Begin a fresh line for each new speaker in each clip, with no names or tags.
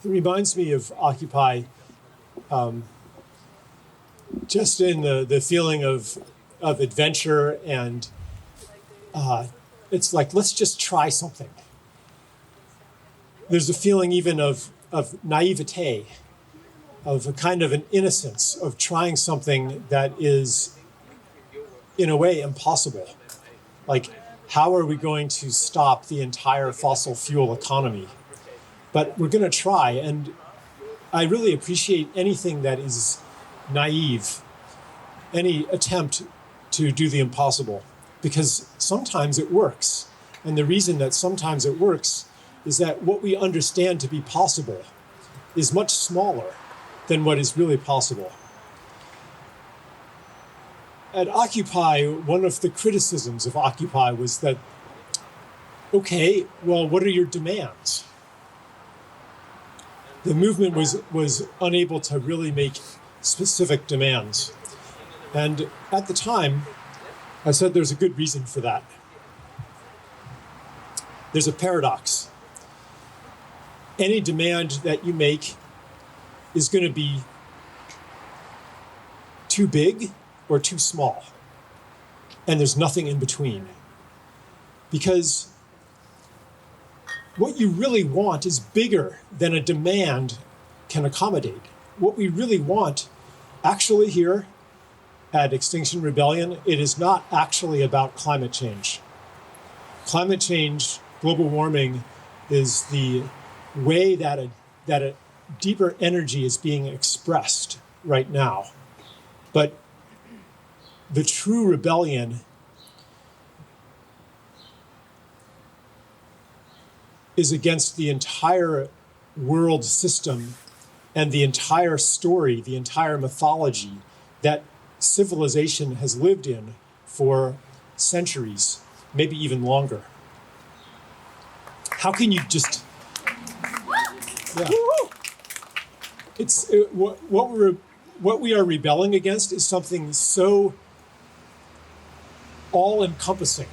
reminds me of Occupy, just in the feeling of adventure, and it's like, let's just try something. There's a feeling even of naivete, of a kind of an innocence of trying something that is, in a way, impossible. Like, how are we going to stop the entire fossil fuel economy? But we're going to try, and I really appreciate anything that is naive, any attempt to do the impossible, because sometimes it works. And the reason that sometimes it works is that what we understand to be possible is much smaller than what is really possible. At Occupy, one of the criticisms of Occupy was that, okay, well, what are your demands? The movement was unable to really make specific demands. And at the time, I said there's a good reason for that. There's a paradox. Any demand that you make is going to be too big or too small. And there's nothing in between. Because what you really want is bigger than a demand can accommodate. What we really want, actually here at Extinction Rebellion, it is not actually about climate change. Climate change, global warming, is the way that a deeper energy is being expressed right now. But the true rebellion is against the entire world system and the entire story, the entire mythology that civilization has lived in for centuries, maybe even longer. How can you just... Yeah. It's what we are rebelling against is something so all-encompassing,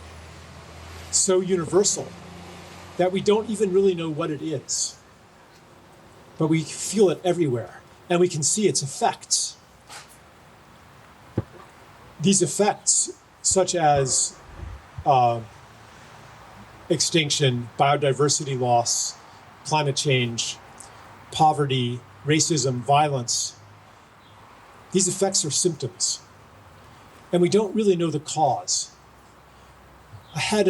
so universal, that we don't even really know what it is. But we feel it everywhere, and we can see its effects. These effects, such as extinction, biodiversity loss, climate change, poverty, racism, violence, these effects are symptoms, and we don't really know the cause. I had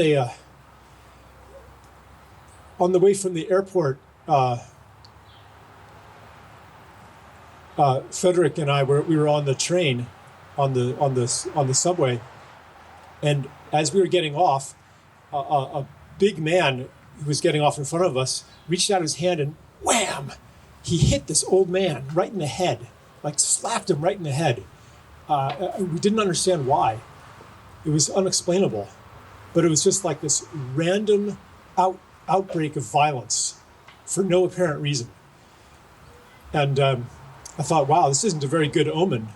on the way from the airport, Frederick and I we were on the train, on the subway, and as we were getting off, a big man who was getting off in front of us reached out his hand and wham! He hit this old man right in the head, like slapped him right in the head. We didn't understand why. It was unexplainable, but it was just like this random outbreak of violence for no apparent reason. And I thought, wow, this isn't a very good omen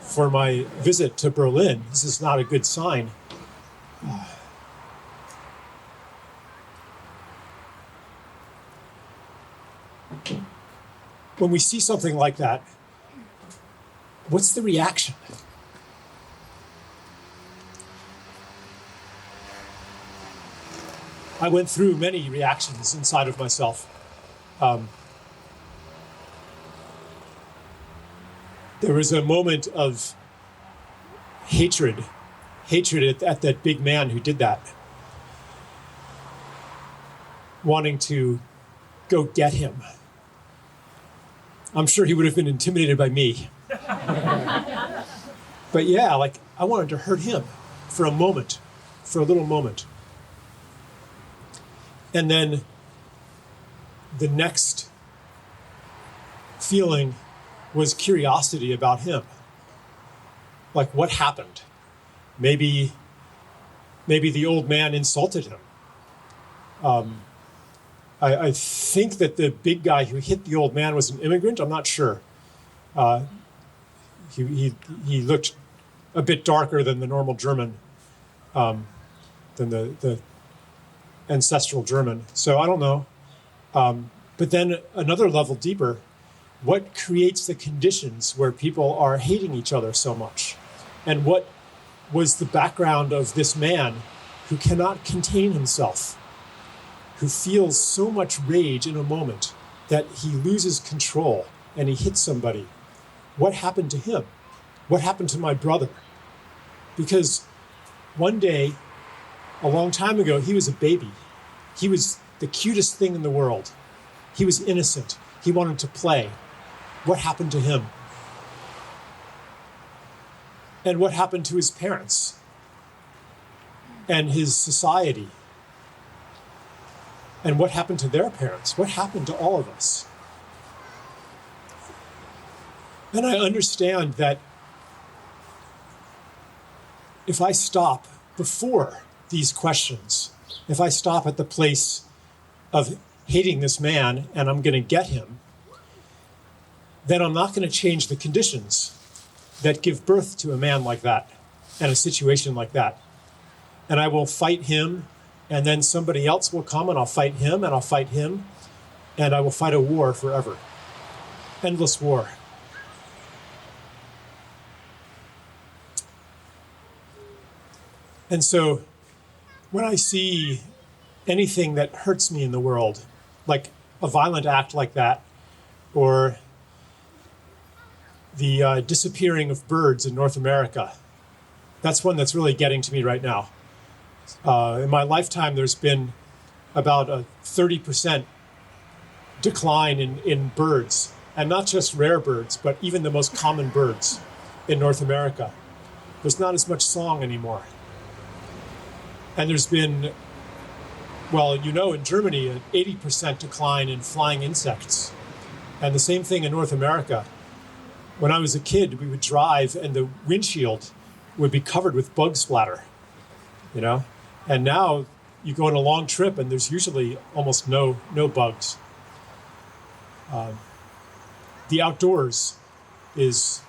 for my visit to Berlin. This is not a good sign. When we see something like that, what's the reaction? I went through many reactions inside of myself. There was a moment of hatred at that big man who did that, wanting to go get him. I'm sure he would have been intimidated by me. But yeah, like, I wanted to hurt him for a moment, for a little moment. And then the next feeling was curiosity about him. Like, what happened? Maybe the old man insulted him. I think that the big guy who hit the old man was an immigrant. I'm not sure. He looked a bit darker than the normal German, than the ancestral German. So I don't know. But then another level deeper, what creates the conditions where people are hating each other so much? And what was the background of this man who cannot contain himself, who feels so much rage in a moment that he loses control and he hits somebody? What happened to him? What happened to my brother? Because one day, a long time ago, he was a baby. He was the cutest thing in the world. He was innocent. He wanted to play. What happened to him? And what happened to his parents and his society? And what happened to their parents? What happened to all of us? And I understand that if I stop before these questions, if I stop at the place of hating this man and I'm going to get him, then I'm not going to change the conditions that give birth to a man like that and a situation like that. And I will fight him, and then somebody else will come and I'll fight him and I'll fight him, and I will fight a war forever. Endless war. And so when I see anything that hurts me in the world, like a violent act like that, or the disappearing of birds in North America, that's one that's really getting to me right now. In my lifetime, there's been about a 30% decline in birds, and not just rare birds, but even the most common birds in North America. There's not as much song anymore. And there's been, well, in Germany, an 80% decline in flying insects. And the same thing in North America. When I was a kid, we would drive and the windshield would be covered with bug splatter, And now you go on a long trip and there's usually almost no bugs. The outdoors is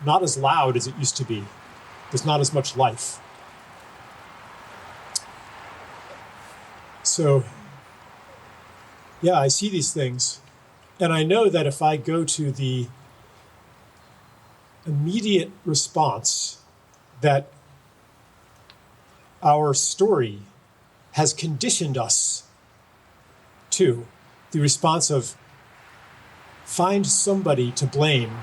not as loud as it used to be. There's not as much life. So, yeah, I see these things, and I know that if I go to the immediate response that our story has conditioned us to, the response of find somebody to blame,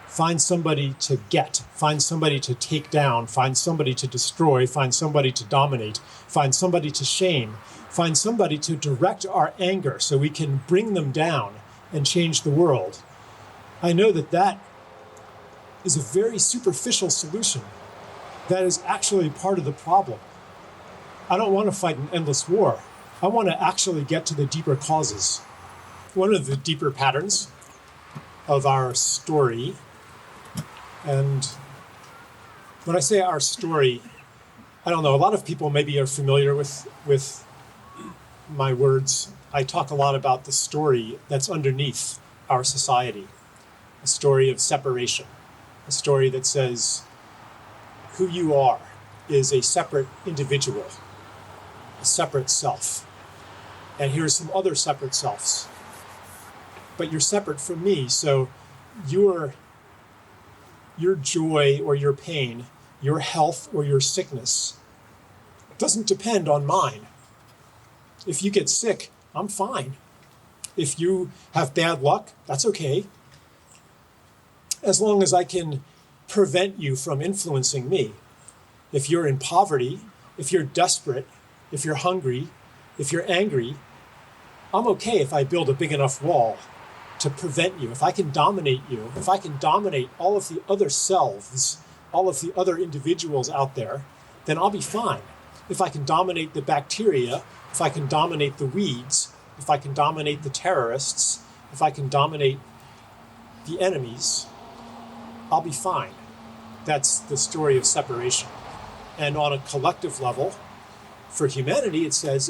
find somebody to get, find somebody to take down, find somebody to destroy, find somebody to dominate, find somebody to shame, find somebody to direct our anger so we can bring them down and change the world. I know that that is a very superficial solution that is actually part of the problem. I don't want to fight an endless war. I want to actually get to the deeper causes. One of the deeper patterns of our story, and when I say our story, I don't know, a lot of people maybe are familiar with my words. I talk a lot about the story that's underneath our society, a story of separation, a story that says who you are is a separate individual, a separate self. And here's some other separate selves. But you're separate from me, so your joy or your pain, your health or your sickness doesn't depend on mine. If you get sick, I'm fine. If you have bad luck, that's okay. As long as I can prevent you from influencing me. If you're in poverty, if you're desperate, if you're hungry, if you're angry, I'm okay if I build a big enough wall to prevent you. If I can dominate you, if I can dominate all of the other selves, all of the other individuals out there, then I'll be fine. If I can dominate the bacteria, if I can dominate the weeds, if I can dominate the terrorists, if I can dominate the enemies, I'll be fine. That's the story of separation. And on a collective level, for humanity, it says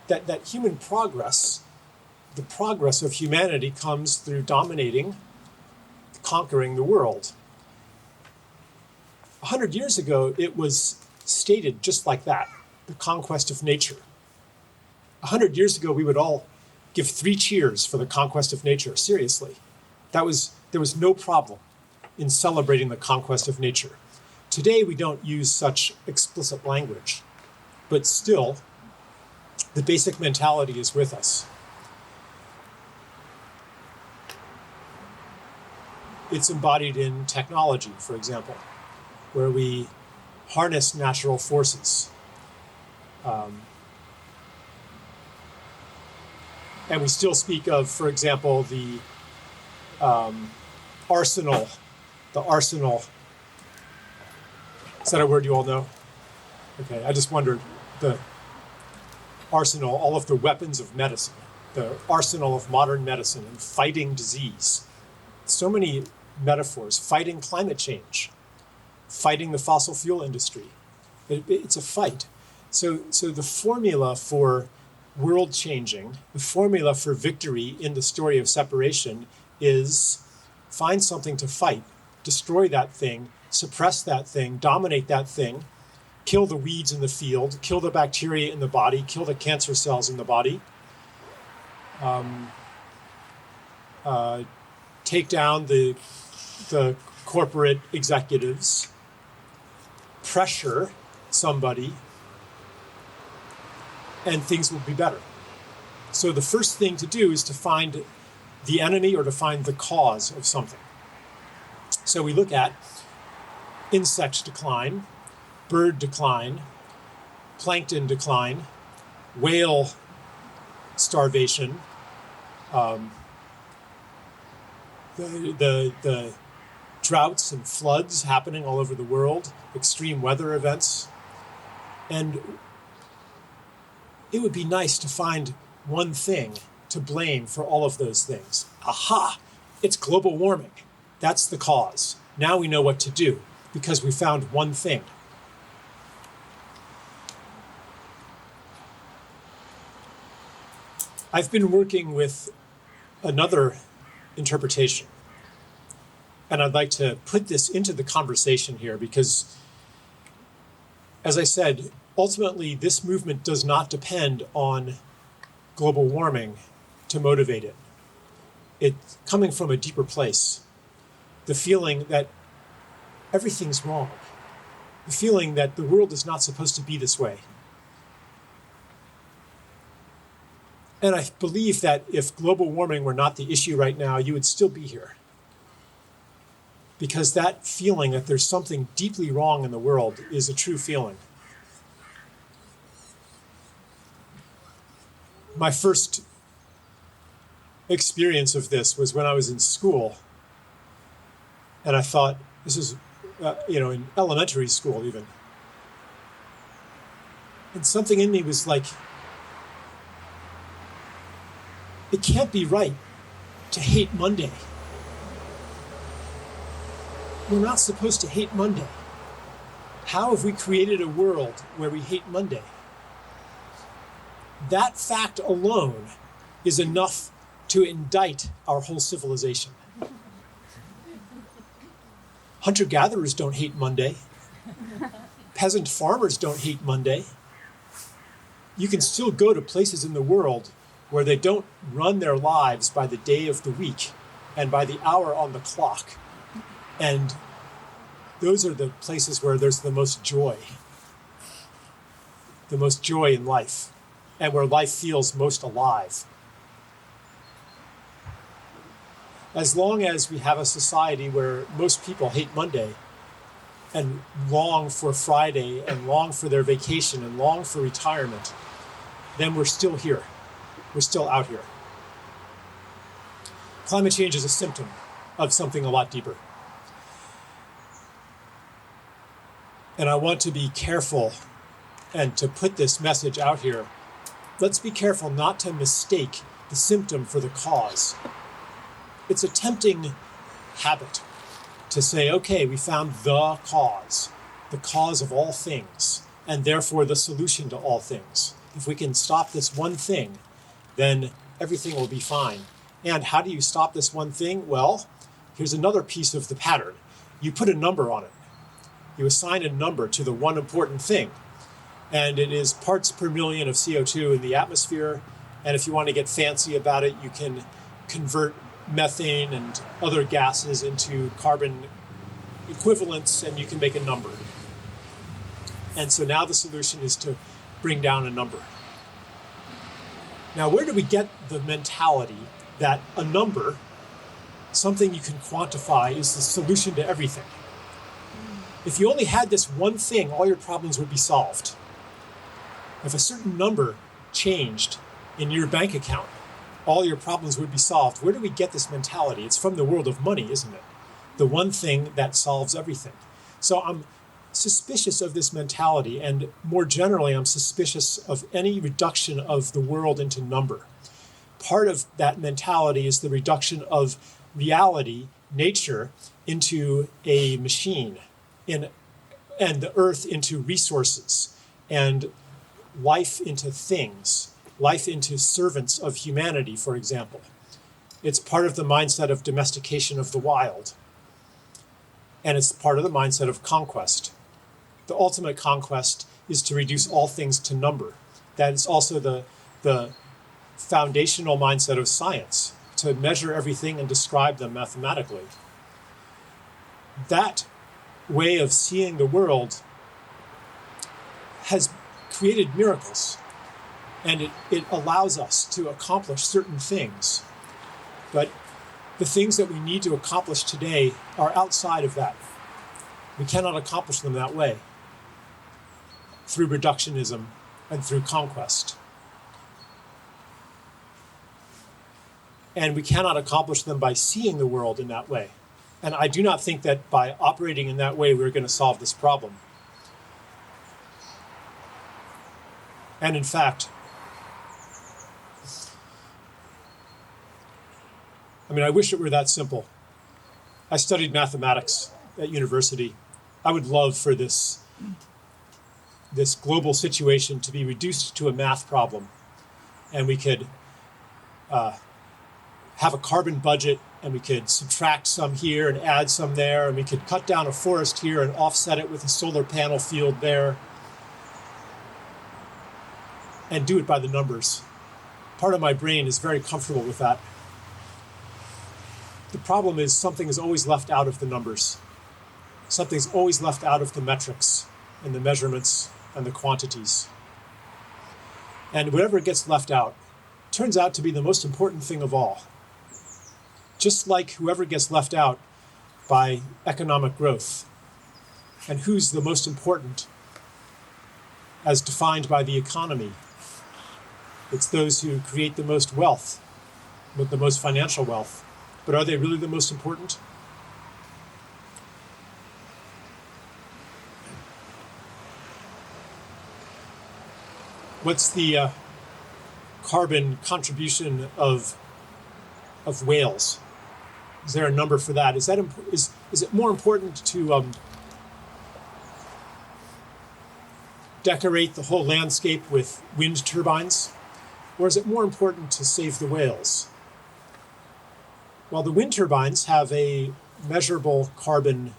that human progress, the progress of humanity comes through dominating, conquering the world. 100 years ago, it was stated just like that, the conquest of nature. 100 years ago, we would all give 3 cheers for the conquest of nature. Seriously, there was no problem in celebrating the conquest of nature. Today, we don't use such explicit language, but still, the basic mentality is with us. It's embodied in technology, for example, where we harness natural forces. And we still speak of, for example, the arsenal. The arsenal. Is that a word you all know? Okay, I just wondered. The arsenal, all of the weapons of medicine, the arsenal of modern medicine and fighting disease. So many metaphors, fighting climate change, fighting the fossil fuel industry. It's a fight. So the formula for world changing, the formula for victory in the story of separation is find something to fight, destroy that thing, suppress that thing, dominate that thing, kill the weeds in the field, kill the bacteria in the body, kill the cancer cells in the body, take down the corporate executives, pressure somebody, and things will be better. So the first thing to do is to find the enemy or to find the cause of something. So we look at insect decline, bird decline, plankton decline, whale starvation, the droughts and floods happening all over the world, extreme weather events. And it would be nice to find one thing to blame for all of those things. Aha! It's global warming. That's the cause. Now we know what to do because we found one thing. I've been working with another interpretation, and I'd like to put this into the conversation here because, as I said, ultimately this movement does not depend on global warming to motivate it. It's coming from a deeper place. The feeling that everything's wrong. The feeling that the world is not supposed to be this way. And I believe that if global warming were not the issue right now, you would still be here. Because that feeling that there's something deeply wrong in the world is a true feeling. My first experience of this was when I was in school. And I thought, this is, in elementary school even. And something in me was like, it can't be right to hate Monday. We're not supposed to hate Monday. How have we created a world where we hate Monday? That fact alone is enough to indict our whole civilization. Hunter-gatherers don't hate Monday. Peasant farmers don't hate Monday. You can still go to places in the world where they don't run their lives by the day of the week and by the hour on the clock. And those are the places where there's the most joy in life, and where life feels most alive. As long as we have a society where most people hate Monday and long for Friday and long for their vacation and long for retirement, then we're still here. We're still out here. Climate change is a symptom of something a lot deeper. And I want to be careful and to put this message out here. Let's be careful not to mistake the symptom for the cause. It's a tempting habit to say, okay, we found the cause of all things, and therefore the solution to all things. If we can stop this one thing, then everything will be fine. And how do you stop this one thing? Well, here's another piece of the pattern. You put a number on it. You assign a number to the one important thing. And it is parts per million of CO2 in the atmosphere, And if you want to get fancy about it, you can convert methane and other gases into carbon equivalents, and you can make a number. And so now the solution is to bring down a number. Now, where do we get the mentality that a number, something you can quantify, is the solution to everything? If you only had this one thing, all your problems would be solved. If a certain number changed in your bank account, all your problems would be solved. Where do we get this mentality? It's from the world of money, isn't it? The one thing that solves everything. So I'm suspicious of this mentality, and more generally, I'm suspicious of any reduction of the world into number. Part of that mentality is the reduction of reality, nature, into a machine, and the earth into resources, and life into things, life into servants of humanity, for example. It's part of the mindset of domestication of the wild. And it's part of the mindset of conquest. The ultimate conquest is to reduce all things to number. That is also the foundational mindset of science, to measure everything and describe them mathematically. That way of seeing the world has created miracles, and it allows us to accomplish certain things. But the things that we need to accomplish today are outside of that. We cannot accomplish them that way, through reductionism and through conquest. And we cannot accomplish them by seeing the world in that way. And I do not think that by operating in that way, we're going to solve this problem. And in fact, I wish it were that simple. I studied mathematics at university. I would love for this global situation to be reduced to a math problem, and we could have a carbon budget, and we could subtract some here and add some there, and we could cut down a forest here and offset it with a solar panel field there, and do it by the numbers. Part of my brain is very comfortable with that. The problem is something is always left out of the numbers. Something's always left out of the metrics and the measurements and the quantities. And whatever gets left out turns out to be the most important thing of all. Just like whoever gets left out by economic growth. And who's the most important as defined by the economy? It's those who create the most wealth, with the most financial wealth. But are they really the most important? What's the carbon contribution of whales? Is there a number for that? Is it more important to decorate the whole landscape with wind turbines, or is it more important to save the whales? Well, the wind turbines have a measurable carbon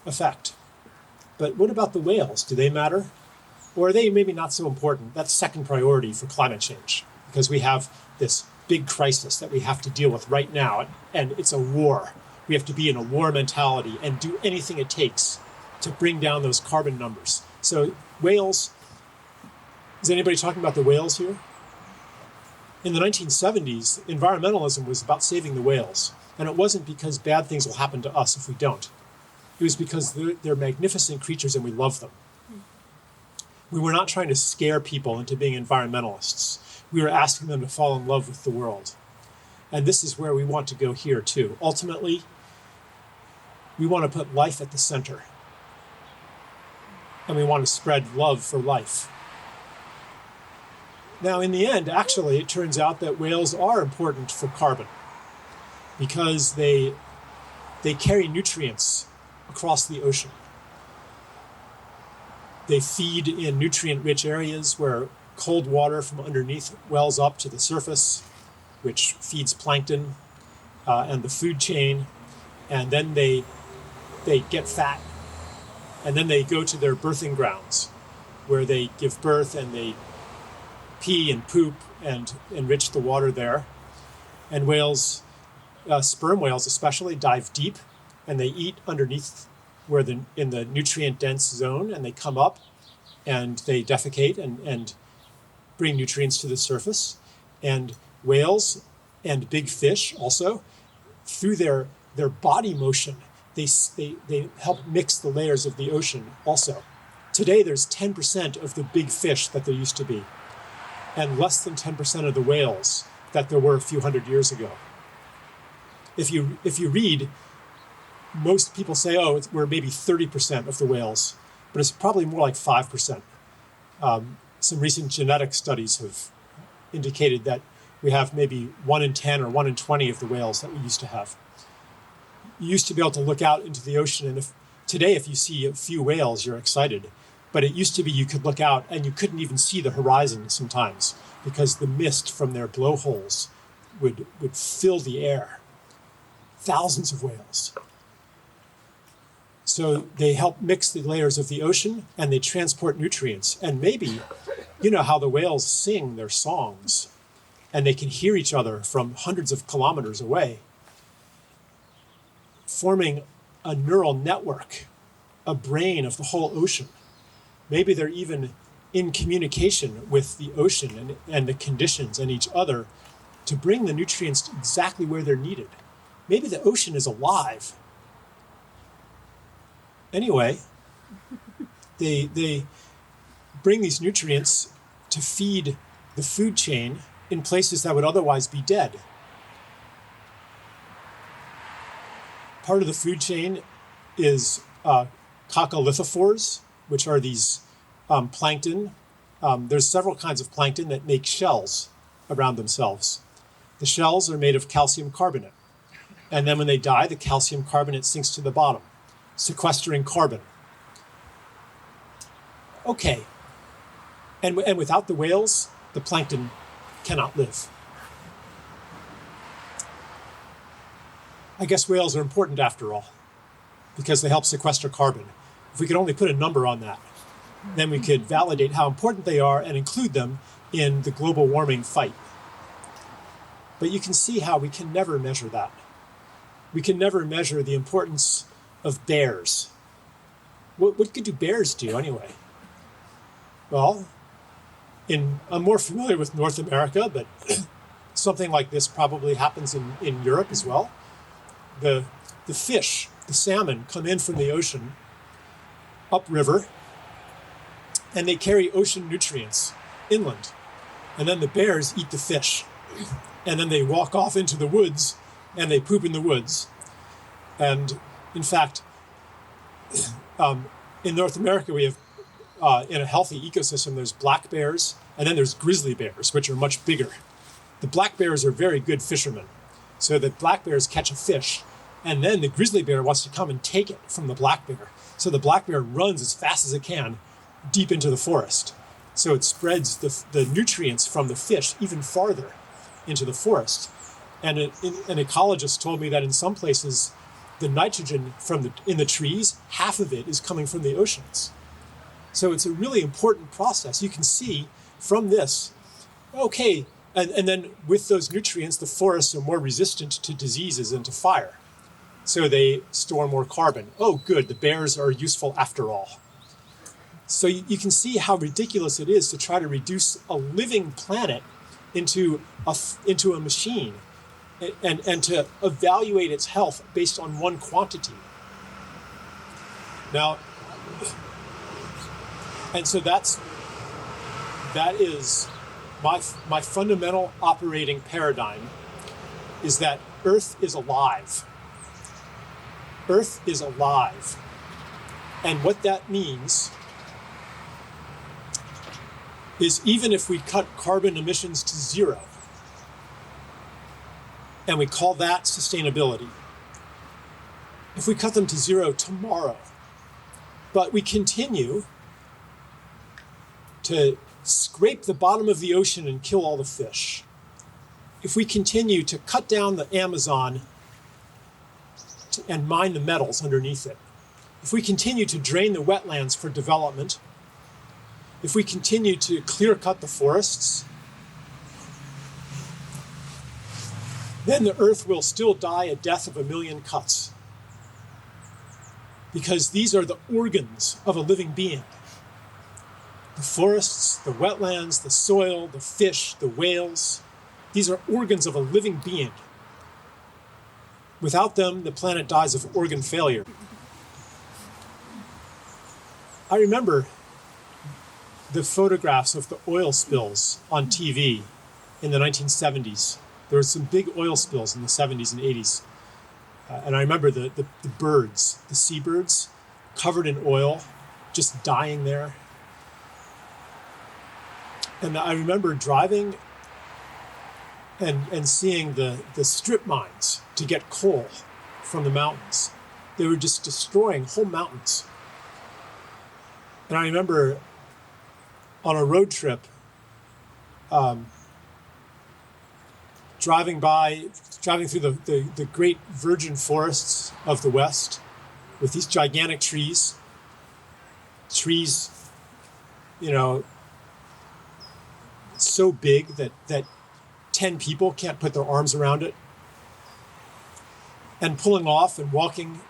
effect. But what about the whales? Do they matter? Or are they maybe not so important? That's second priority for climate change, because we have this big crisis that we have to deal with right now, and it's a war. We have to be in a war mentality and do anything it takes to bring down those carbon numbers. So whales, is anybody talking about the whales here? In the 1970s, environmentalism was about saving the whales. And it wasn't because bad things will happen to us if we don't. It was because they're magnificent creatures and we love them. We were not trying to scare people into being environmentalists. We were asking them to fall in love with the world. And this is where we want to go here too. Ultimately, we want to put life at the center. And we want to spread love for life. Now, in the end, actually, it turns out that whales are important for carbon because they carry nutrients across the ocean. They feed in nutrient-rich areas where cold water from underneath wells up to the surface, which feeds plankton and the food chain, and then they get fat, and then they go to their birthing grounds where they give birth and they pee and poop and enrich the water there. And whales, sperm whales especially, dive deep, and they eat underneath in the nutrient-dense zone, and they come up and they defecate and bring nutrients to the surface. And whales and big fish also, through their body motion, they help mix the layers of the ocean also. Today, there's 10% of the big fish that there used to be, and less than 10% of the whales that there were a few hundred years ago. If you read, most people say, we're maybe 30% of the whales, but it's probably more like 5%. Some recent genetic studies have indicated that we have maybe 1 in 10 or 1 in 20 of the whales that we used to have. You used to be able to look out into the ocean, and today if you see a few whales, you're excited. But it used to be you could look out and you couldn't even see the horizon sometimes because the mist from their blowholes would fill the air. Thousands of whales. So they help mix the layers of the ocean and they transport nutrients. And maybe, you know how the whales sing their songs and they can hear each other from hundreds of kilometers away, forming a neural network, a brain of the whole ocean. Maybe they're even in communication with the ocean and the conditions and each other to bring the nutrients exactly where they're needed. Maybe the ocean is alive. Anyway, they bring these nutrients to feed the food chain in places that would otherwise be dead. Part of the food chain is coccolithophores, which are these plankton. There's several kinds of plankton that make shells around themselves. The shells are made of calcium carbonate. And then when they die, the calcium carbonate sinks to the bottom, sequestering carbon. Okay. And without the whales, the plankton cannot live. I guess whales are important after all, because they help sequester carbon. If we could only put a number on that, then we could validate how important they are and include them in the global warming fight. But you can see how we can never measure that. We can never measure the importance of bears. What do bears do anyway? Well, I'm more familiar with North America, but something like this probably happens in Europe as well. The fish, the salmon, come in from the ocean upriver, and they carry ocean nutrients inland. And then the bears eat the fish. And then they walk off into the woods, and they poop in the woods. And in fact, in North America, we have, in a healthy ecosystem, there's black bears, and then there's grizzly bears, which are much bigger. The black bears are very good fishermen. So the black bears catch a fish, and then the grizzly bear wants to come and take it from the black bear. So the black bear runs as fast as it can deep into the forest. So it spreads the nutrients from the fish even farther into the forest. And an ecologist told me that in some places, the nitrogen in the trees, half of it is coming from the oceans. So it's a really important process. You can see from this, okay, and then with those nutrients, the forests are more resistant to diseases and to fire. So they store more carbon. Oh, good, the bears are useful after all. So you can see how ridiculous it is to try to reduce a living planet into a machine and to evaluate its health based on one quantity. Now, and so that is my fundamental operating paradigm is that Earth is alive. Earth is alive. And what that means is even if we cut carbon emissions to zero, and we call that sustainability, if we cut them to zero tomorrow, but we continue to scrape the bottom of the ocean and kill all the fish, if we continue to cut down the Amazon and mine the metals underneath it, if we continue to drain the wetlands for development, if we continue to clear cut the forests, then the earth will still die a death of a million cuts. Because these are the organs of a living being. The forests, the wetlands, the soil, the fish, the whales, these are organs of a living being. Without them, the planet dies of organ failure. I remember the photographs of the oil spills on TV in the 1970s. There were some big oil spills in the 70s and 80s. And I remember the birds, the seabirds, covered in oil, just dying there. And I remember driving and seeing the strip mines to get coal from the mountains. They were just destroying whole mountains. And I remember on a road trip, driving through the great virgin forests of the West with these gigantic trees, so big that 10 people can't put their arms around it, and pulling off and walking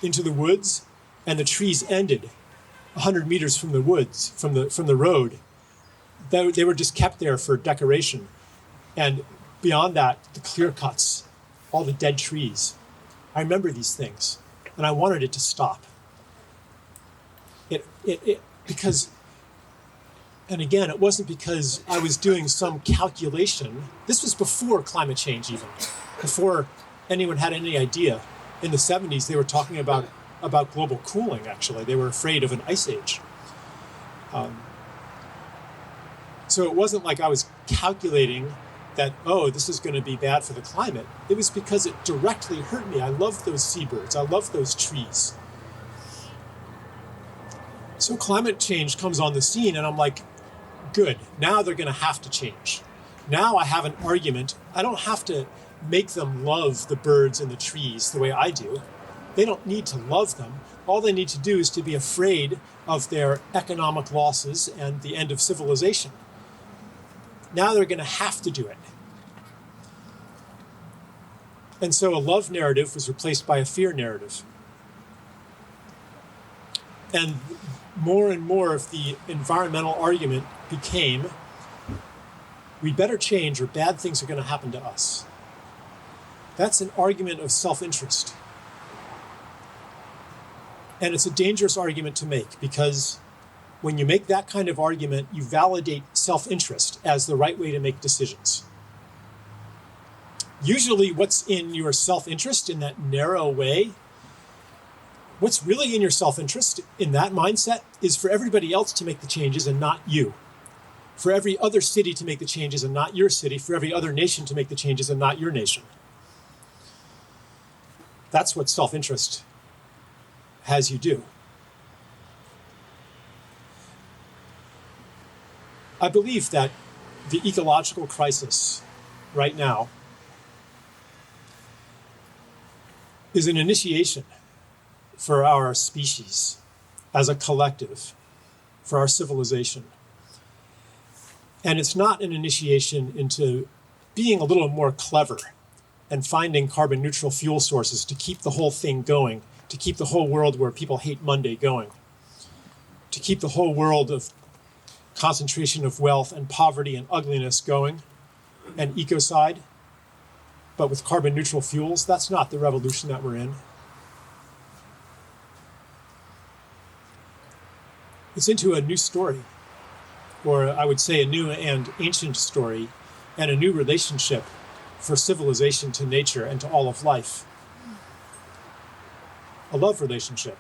into the woods, and the trees ended 100 meters from the woods, from the road. They were just kept there for decoration. And beyond that, the clear cuts, all the dead trees. I remember these things, and I wanted it to stop. Because, and again, it wasn't because I was doing some calculation. This was before climate change even, before anyone had any idea. In the 70s, they were talking about global cooling, actually. They were afraid of an ice age. So it wasn't like I was calculating that, oh, this is going to be bad for the climate. It was because it directly hurt me. I love those seabirds. I love those trees. So climate change comes on the scene, and I'm like, good. Now they're going to have to change. Now I have an argument. I don't have to make them love the birds and the trees the way I do. They don't need to love them. All they need to do is to be afraid of their economic losses and the end of civilization. Now they're going to have to do it. And so a love narrative was replaced by a fear narrative. And more of the environmental argument became, we better change or bad things are going to happen to us. That's an argument of self-interest. And it's a dangerous argument to make, because when you make that kind of argument, you validate self-interest as the right way to make decisions. Usually what's in your self-interest in that narrow way, what's really in your self-interest in that mindset is for everybody else to make the changes and not you. For every other city to make the changes and not your city. For every other nation to make the changes and not your nation. That's what self-interest has you do. I believe that the ecological crisis right now is an initiation for our species as a collective, for our civilization. And it's not an initiation into being a little more clever and finding carbon neutral fuel sources to keep the whole thing going, to keep the whole world where people hate Monday going, to keep the whole world of concentration of wealth and poverty and ugliness going, and ecocide. But with carbon neutral fuels, that's not the revolution that we're in. It's into a new story, or I would say a new and ancient story, and a new relationship for civilization to nature and to all of life. A love relationship.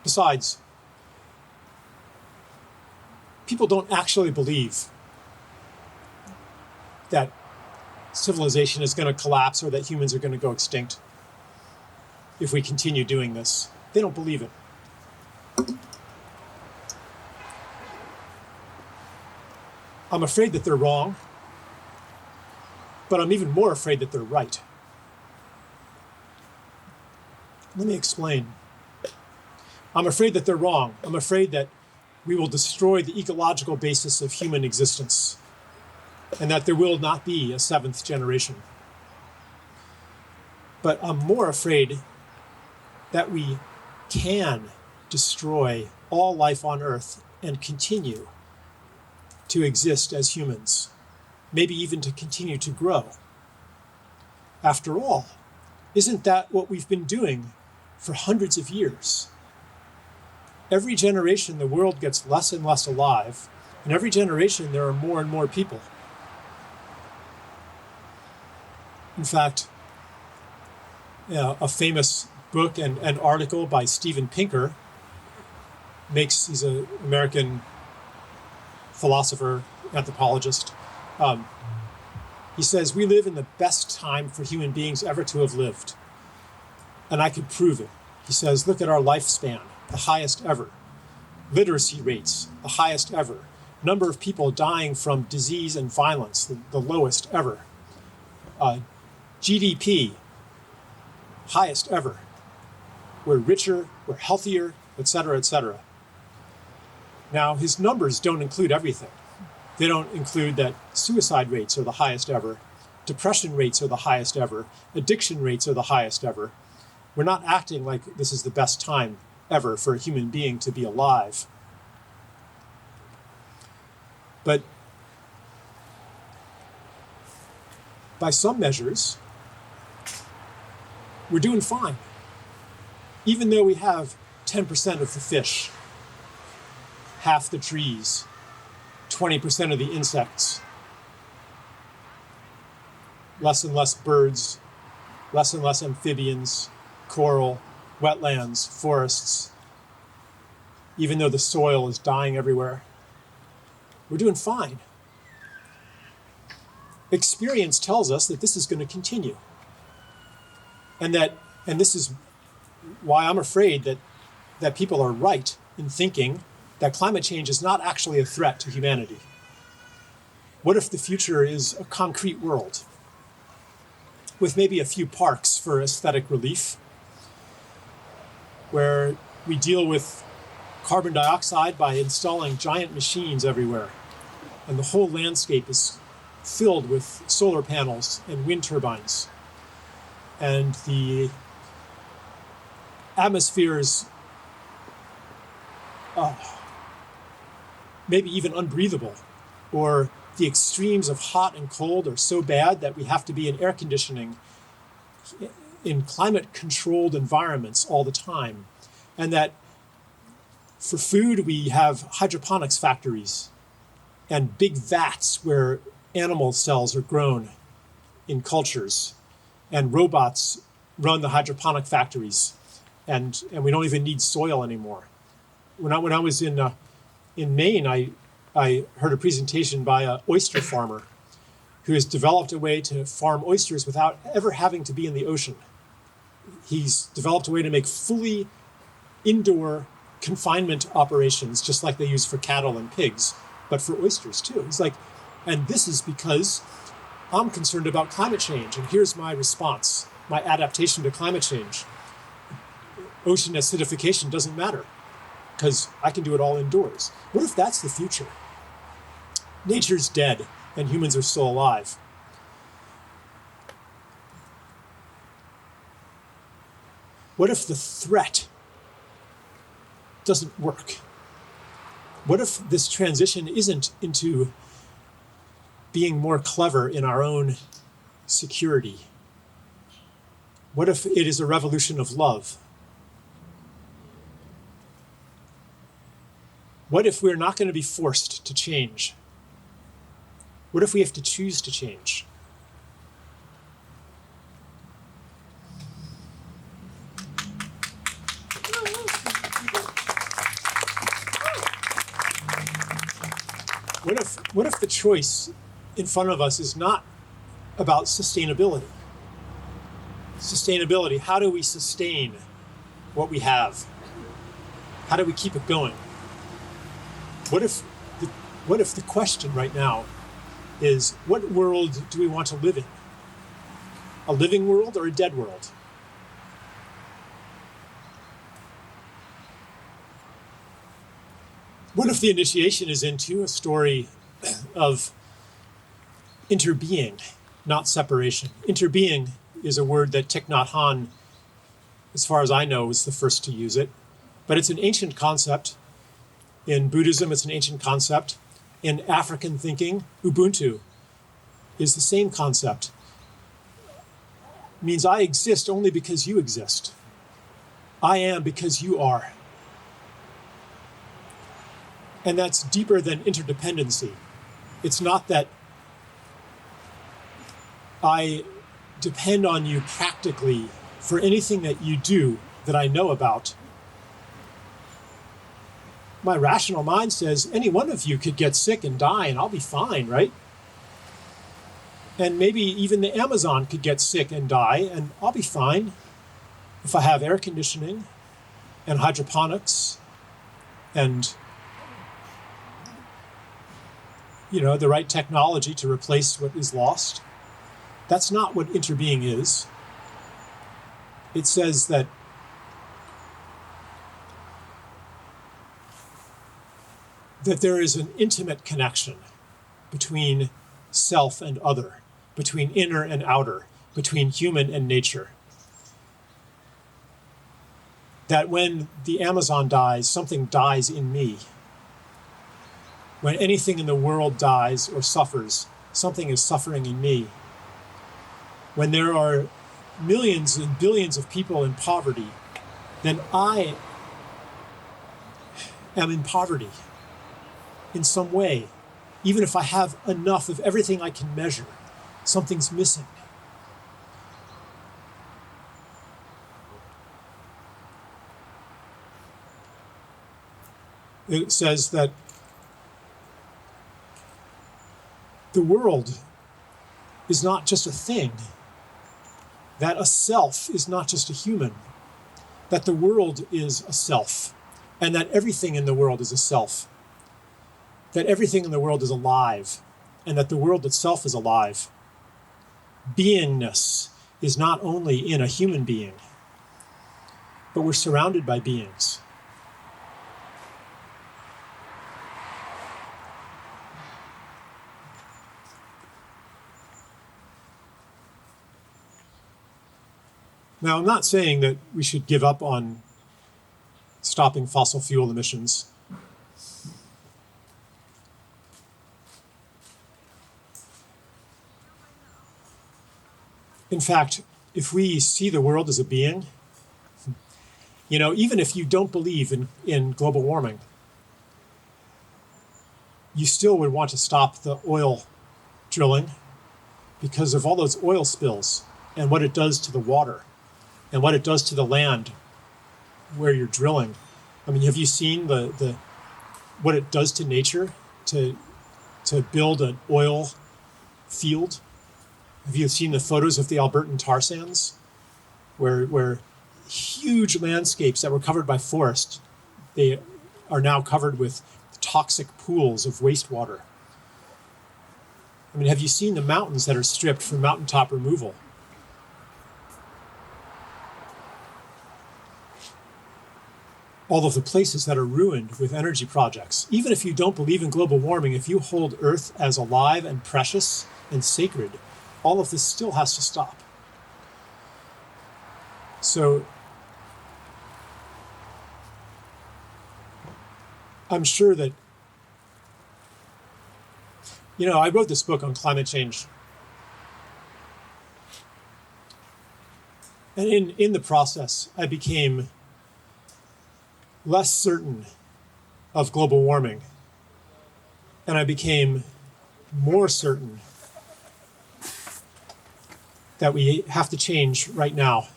Besides, people don't actually believe that civilization is going to collapse or that humans are going to go extinct if we continue doing this. They don't believe it. I'm afraid that they're wrong, but I'm even more afraid that they're right. Let me explain. I'm afraid that they're wrong. I'm afraid that we will destroy the ecological basis of human existence and that there will not be a seventh generation. But I'm more afraid that we can destroy all life on Earth and continue to exist as humans, maybe even to continue to grow. After all, isn't that what we've been doing for hundreds of years? Every generation, the world gets less and less alive, and every generation, there are more and more people. In fact, a famous book and article by Steven Pinker he's an American philosopher, anthropologist. He says, we live in the best time for human beings ever to have lived. And I could prove it. He says, look at our lifespan, the highest ever. Literacy rates, the highest ever. Number of people dying from disease and violence, the lowest ever. GDP, highest ever. We're richer, we're healthier, et cetera, et cetera. Now, his numbers don't include everything. They don't include that suicide rates are the highest ever, depression rates are the highest ever, addiction rates are the highest ever. We're not acting like this is the best time ever for a human being to be alive. But by some measures, we're doing fine. Even though we have 10% of the fish, half the trees, 20% of the insects, less and less birds, less and less amphibians, coral, wetlands, forests, even though the soil is dying everywhere. We're doing fine. Experience tells us that this is going to continue. And this is why I'm afraid that people are right in thinking that climate change is not actually a threat to humanity. What if the future is a concrete world with maybe a few parks for aesthetic relief, where we deal with carbon dioxide by installing giant machines everywhere, and the whole landscape is filled with solar panels and wind turbines, and the atmosphere is maybe even unbreathable, or the extremes of hot and cold are so bad that we have to be in air conditioning in climate-controlled environments all the time, and that for food we have hydroponics factories and big vats where animal cells are grown in cultures, and robots run the hydroponic factories, and we don't even need soil anymore. When I was in Maine, I heard a presentation by an oyster farmer who has developed a way to farm oysters without ever having to be in the ocean. He's developed a way to make fully indoor confinement operations, just like they use for cattle and pigs, but for oysters too. He's like, and this is because I'm concerned about climate change, and here's my response, my adaptation to climate change. Ocean acidification doesn't matter, because I can do it all indoors. What if that's the future? Nature's dead and humans are still alive. What if the threat doesn't work? What if this transition isn't into being more clever in our own security? What if it is a revolution of love? What if we're not going to be forced to change? What if we have to choose to change? What if the choice in front of us is not about sustainability? Sustainability, how do we sustain what we have? How do we keep it going? What if the question right now is, what world do we want to live in? A living world or a dead world? What if the initiation is into a story of interbeing, not separation? Interbeing is a word that Thich Nhat Hanh, as far as I know, was the first to use it. But it's an ancient concept. In Buddhism, it's an ancient concept. In African thinking, Ubuntu is the same concept. It means I exist only because you exist. I am because you are. And that's deeper than interdependency. It's not that I depend on you practically for anything that you do that I know about. My rational mind says any one of you could get sick and die and I'll be fine, right? And maybe even the Amazon could get sick and die and I'll be fine if I have air conditioning and hydroponics and the right technology to replace what is lost. That's not what interbeing is. It says that there is an intimate connection between self and other, between inner and outer, between human and nature. That when the Amazon dies, something dies in me. When anything in the world dies or suffers, something is suffering in me. When there are millions and billions of people in poverty, then I am in poverty in some way. Even if I have enough of everything I can measure, something's missing. It says that the world is not just a thing, that a self is not just a human, that the world is a self, and that everything in the world is a self, that everything in the world is alive, and that the world itself is alive. Beingness is not only in a human being, but we're surrounded by beings. Now, I'm not saying that we should give up on stopping fossil fuel emissions. In fact, if we see the world as a being, even if you don't believe in global warming, you still would want to stop the oil drilling because of all those oil spills and what it does to the water and what it does to the land where you're drilling. I mean, have you seen the what it does to nature to build an oil field? Have you seen the photos of the Albertan tar sands, where huge landscapes that were covered by forest, they are now covered with toxic pools of wastewater? I mean, have you seen the mountains that are stripped for mountaintop removal? All of the places that are ruined with energy projects. Even if you don't believe in global warming, if you hold Earth as alive and precious and sacred, all of this still has to stop. So I'm sure that, I wrote this book on climate change. And in the process, I became less certain of global warming. And I became more certain that we have to change right now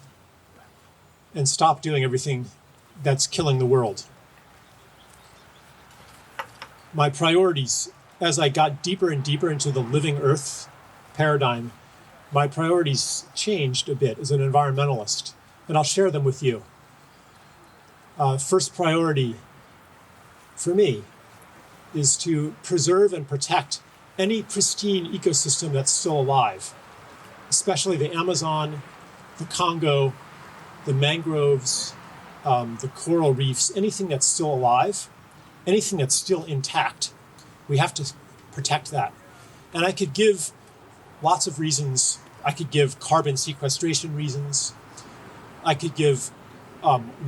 and stop doing everything that's killing the world. My priorities, as I got deeper and deeper into the living Earth paradigm, my priorities changed a bit as an environmentalist, and I'll share them with you. First priority for me is to preserve and protect any pristine ecosystem that's still alive, especially the Amazon, the Congo, the mangroves, the coral reefs, anything that's still alive. anything that's still intact, we have to protect that. And I could give lots of reasons. I could give carbon sequestration reasons. I could give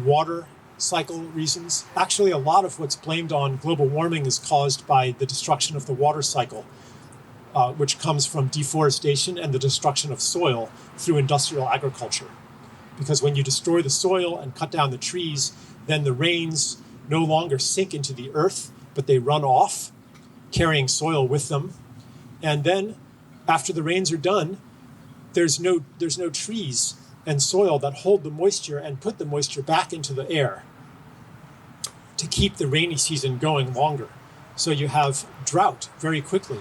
water cycle reasons. Actually, a lot of what's blamed on global warming is caused by the destruction of the water cycle, which comes from deforestation and the destruction of soil through industrial agriculture. Because when you destroy the soil and cut down the trees, then the rains no longer sink into the earth, but they run off, carrying soil with them. And then after the rains are done, there's no trees and soil that hold the moisture and put the moisture back into the air to keep the rainy season going longer. So you have drought very quickly.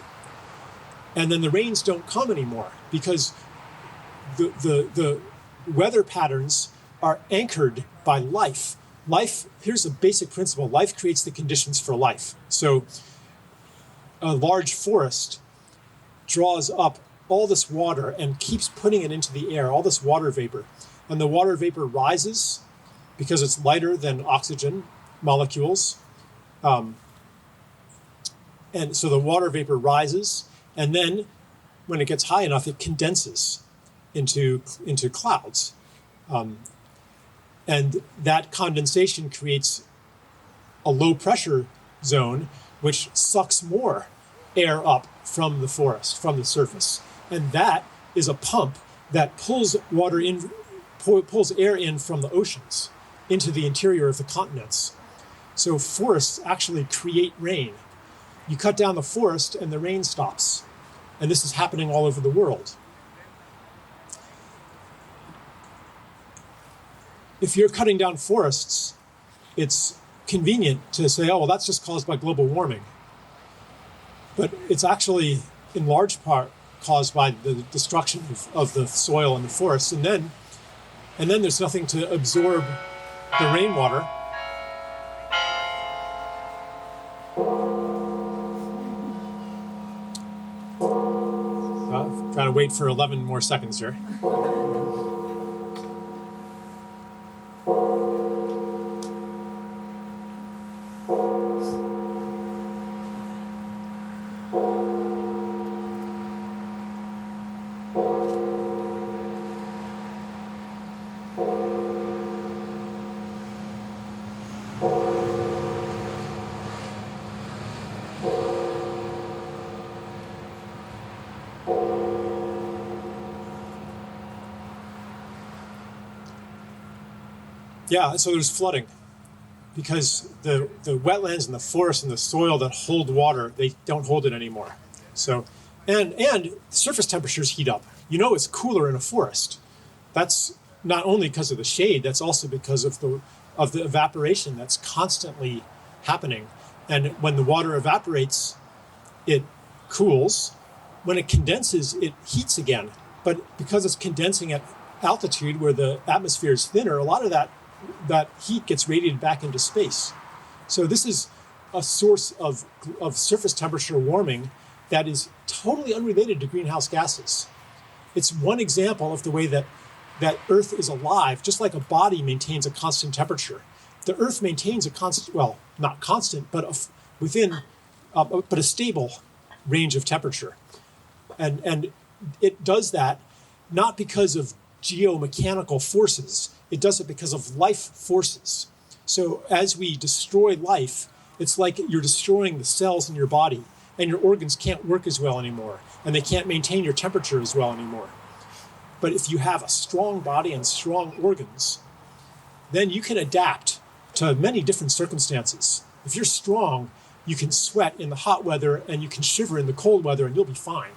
And then the rains don't come anymore because the weather patterns are anchored by life. Life, here's a basic principle. Life creates the conditions for life. So a large forest draws up all this water and keeps putting it into the air, all this water vapor. And the water vapor rises because it's lighter than oxygen molecules. And so the water vapor rises, and then when it gets high enough, it condenses into clouds. And that condensation creates a low pressure zone, which sucks more air up from the forest, from the surface. And that is a pump that pulls water in, pulls air in from the oceans into the interior of the continents. So forests actually create rain. You cut down the forest and the rain stops. And this is happening all over the world. If you're cutting down forests, it's convenient to say, oh, well, that's just caused by global warming. But it's actually, in large part, caused by the destruction of the soil and the forests. And then there's nothing to absorb the rainwater. Trying to wait for 11 more seconds here. Yeah, so there's flooding because the wetlands and the forests and the soil that hold water, they don't hold it anymore. So, and surface temperatures heat up. You know it's cooler in a forest. That's not only because of the shade, that's also because of the evaporation that's constantly happening. And when the water evaporates, it cools. When it condenses, it heats again. But because it's condensing at altitude where the atmosphere is thinner, a lot of that heat gets radiated back into space. So this is a source of surface temperature warming that is totally unrelated to greenhouse gases. It's one example of the way that Earth is alive, just like a body maintains a constant temperature. The Earth maintains a constant, well, not constant, but a stable range of temperature. And it does that not because of geomechanical forces. It does it because of life forces. So as we destroy life, it's like you're destroying the cells in your body, and your organs can't work as well anymore, and they can't maintain your temperature as well anymore. But if you have a strong body and strong organs, then you can adapt to many different circumstances. If you're strong, you can sweat in the hot weather and you can shiver in the cold weather and you'll be fine.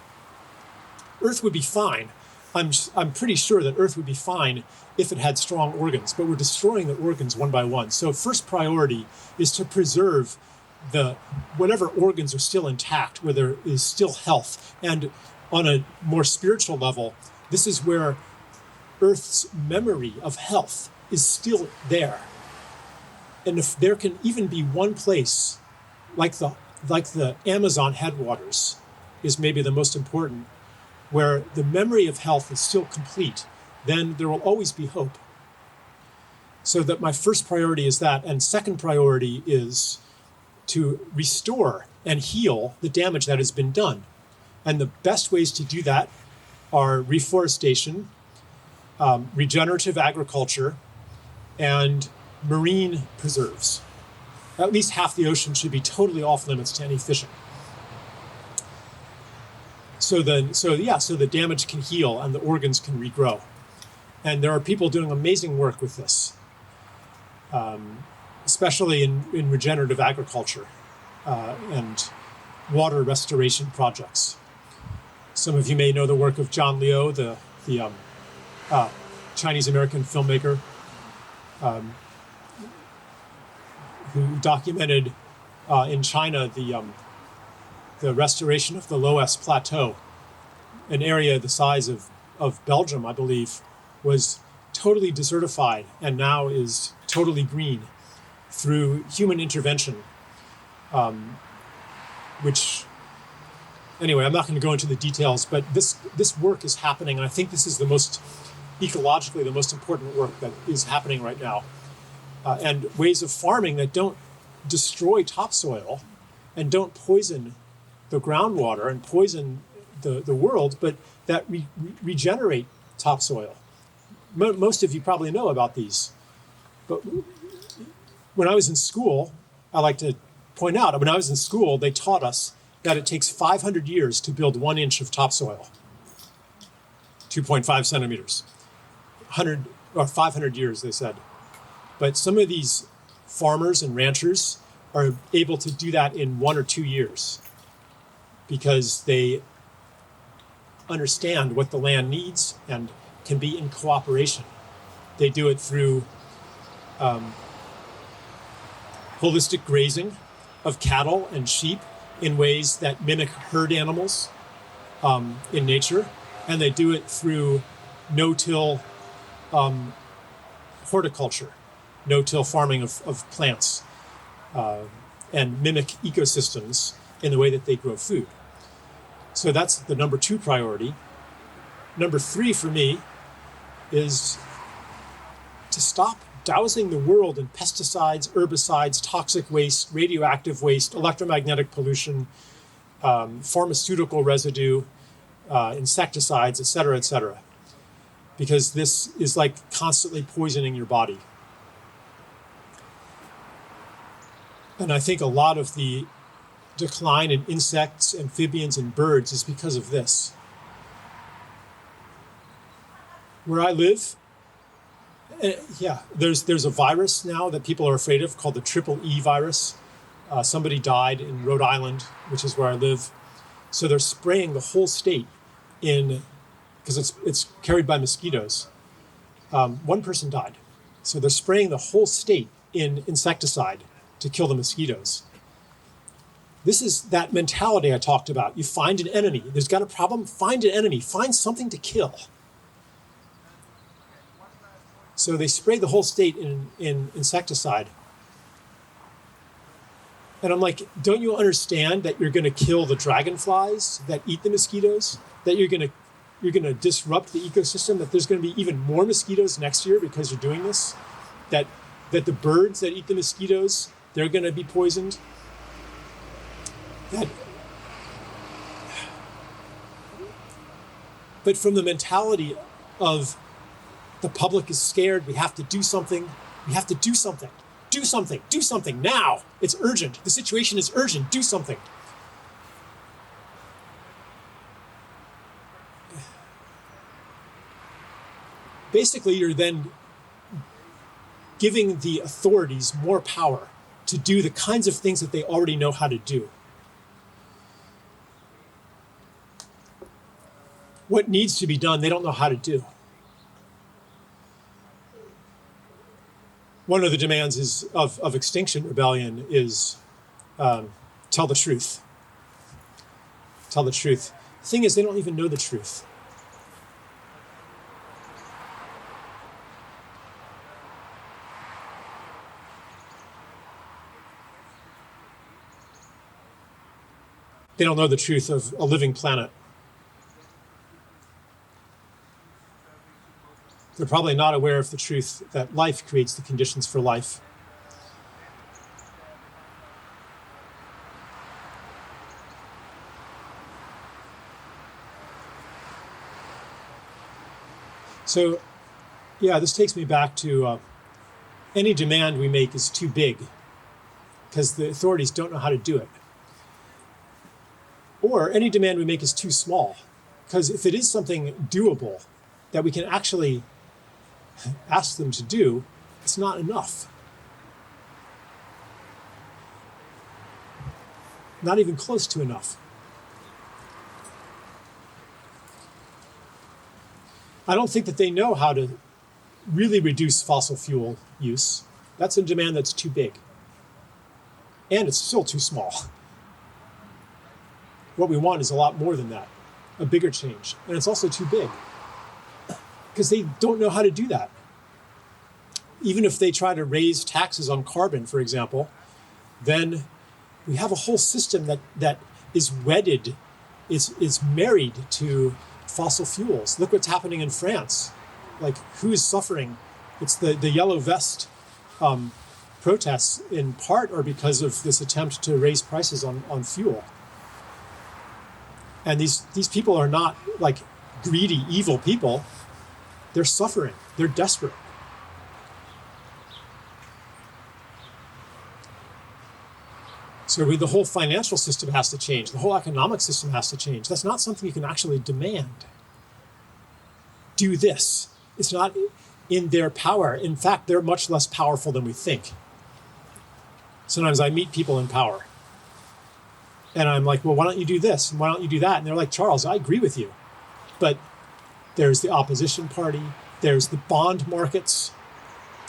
Earth would be fine. I'm pretty sure that Earth would be fine if it had strong organs, but we're destroying the organs one by one. So first priority is to preserve whatever organs are still intact, where there is still health. And on a more spiritual level, this is where Earth's memory of health is still there. And if there can even be one place, like the Amazon headwaters is maybe the most important, where the memory of health is still complete, then there will always be hope. So that my first priority is that, and second priority is to restore and heal the damage that has been done. And the best ways to do that are reforestation, regenerative agriculture, and marine preserves. At least half the ocean should be totally off limits to any fishing. So the damage can heal and the organs can regrow. And there are people doing amazing work with this, especially in regenerative agriculture and water restoration projects. Some of you may know the work of John Liu, the Chinese-American filmmaker who documented in China the restoration of the Loess Plateau, an area the size of Belgium, I believe, was totally desertified and now is totally green through human intervention, which, anyway, I'm not going to go into the details, but this work is happening, and I think this is ecologically the most important work that is happening right now. And ways of farming that don't destroy topsoil and don't poison the groundwater and poison the world, but that regenerate topsoil. Most of you probably know about these. But when I was in school, I like to point out, when I was in school, they taught us that it takes 500 years to build 1 inch of topsoil, 2.5 centimeters. 100 or 500 years, they said. But some of these farmers and ranchers are able to do that in 1 or 2 years because they understand what the land needs and can be in cooperation. They do it through holistic grazing of cattle and sheep in ways that mimic herd animals in nature, and they do it through no-till horticulture, no-till farming of plants, and mimic ecosystems in the way that they grow food. So that's the number 2 priority. Number 3 for me is to stop dousing the world in pesticides, herbicides, toxic waste, radioactive waste, electromagnetic pollution, pharmaceutical residue, insecticides, et cetera, because this is like constantly poisoning your body. And I think a lot of the decline in insects, amphibians, and birds is because of this. Where I live, there's a virus now that people are afraid of called the triple E virus. Somebody died in Rhode Island, which is where I live. So they're spraying the whole state because it's carried by mosquitoes. 1 person died. So they're spraying the whole state in insecticide to kill the mosquitoes. This is that mentality I talked about. You find an enemy. There's got a problem, find an enemy. Find something to kill. So they spray the whole state in insecticide. And I'm like, don't you understand that you're going to kill the dragonflies that eat the mosquitoes? That you're going to disrupt the ecosystem? That there's going to be even more mosquitoes next year because you're doing this? That the birds that eat the mosquitoes, they're going to be poisoned? But from the mentality of the public is scared, we have to do something, do something now. It's urgent. The situation is urgent. Do something. Basically, you're then giving the authorities more power to do the kinds of things that they already know how to do. What needs to be done, they don't know how to do. One of the demands of Extinction Rebellion is tell the truth. Tell the truth. The thing is, they don't even know the truth. They don't know the truth of a living planet. They're probably not aware of the truth that life creates the conditions for life. So, yeah, this takes me back to any demand we make is too big because the authorities don't know how to do it. Or any demand we make is too small because if it is something doable that we can actually ask them to do, it's not enough. Not even close to enough. I don't think that they know how to really reduce fossil fuel use. That's a demand that's too big. And it's still too small. What we want is a lot more than that, a bigger change. And it's also too big because they don't know how to do that. Even if they try to raise taxes on carbon, for example, then we have a whole system that is wedded, is married to fossil fuels. Look what's happening in France. Like, who is suffering? It's the yellow vest protests in part are because of this attempt to raise prices on fuel. And these people are not like greedy, evil people. They're suffering. They're desperate. So the whole financial system has to change. The whole economic system has to change. That's not something you can actually demand. Do this. It's not in their power. In fact, they're much less powerful than we think. Sometimes I meet people in power. And I'm like, well, why don't you do this? And why don't you do that? And they're like, Charles, I agree with you. But there's the opposition party. There's the bond markets.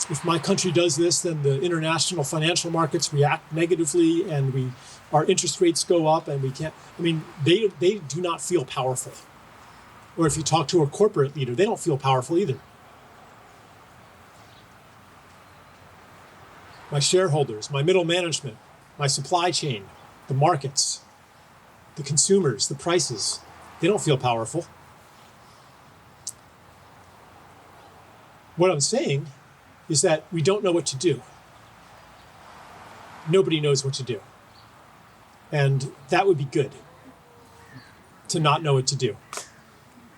If my country does this, then the international financial markets react negatively and our interest rates go up and we can't. I mean, they do not feel powerful. Or if you talk to a corporate leader, they don't feel powerful either. My shareholders, my middle management, my supply chain, the markets, the consumers, the prices, they don't feel powerful. What I'm saying is that we don't know what to do. Nobody knows what to do. And that would be good, to not know what to do.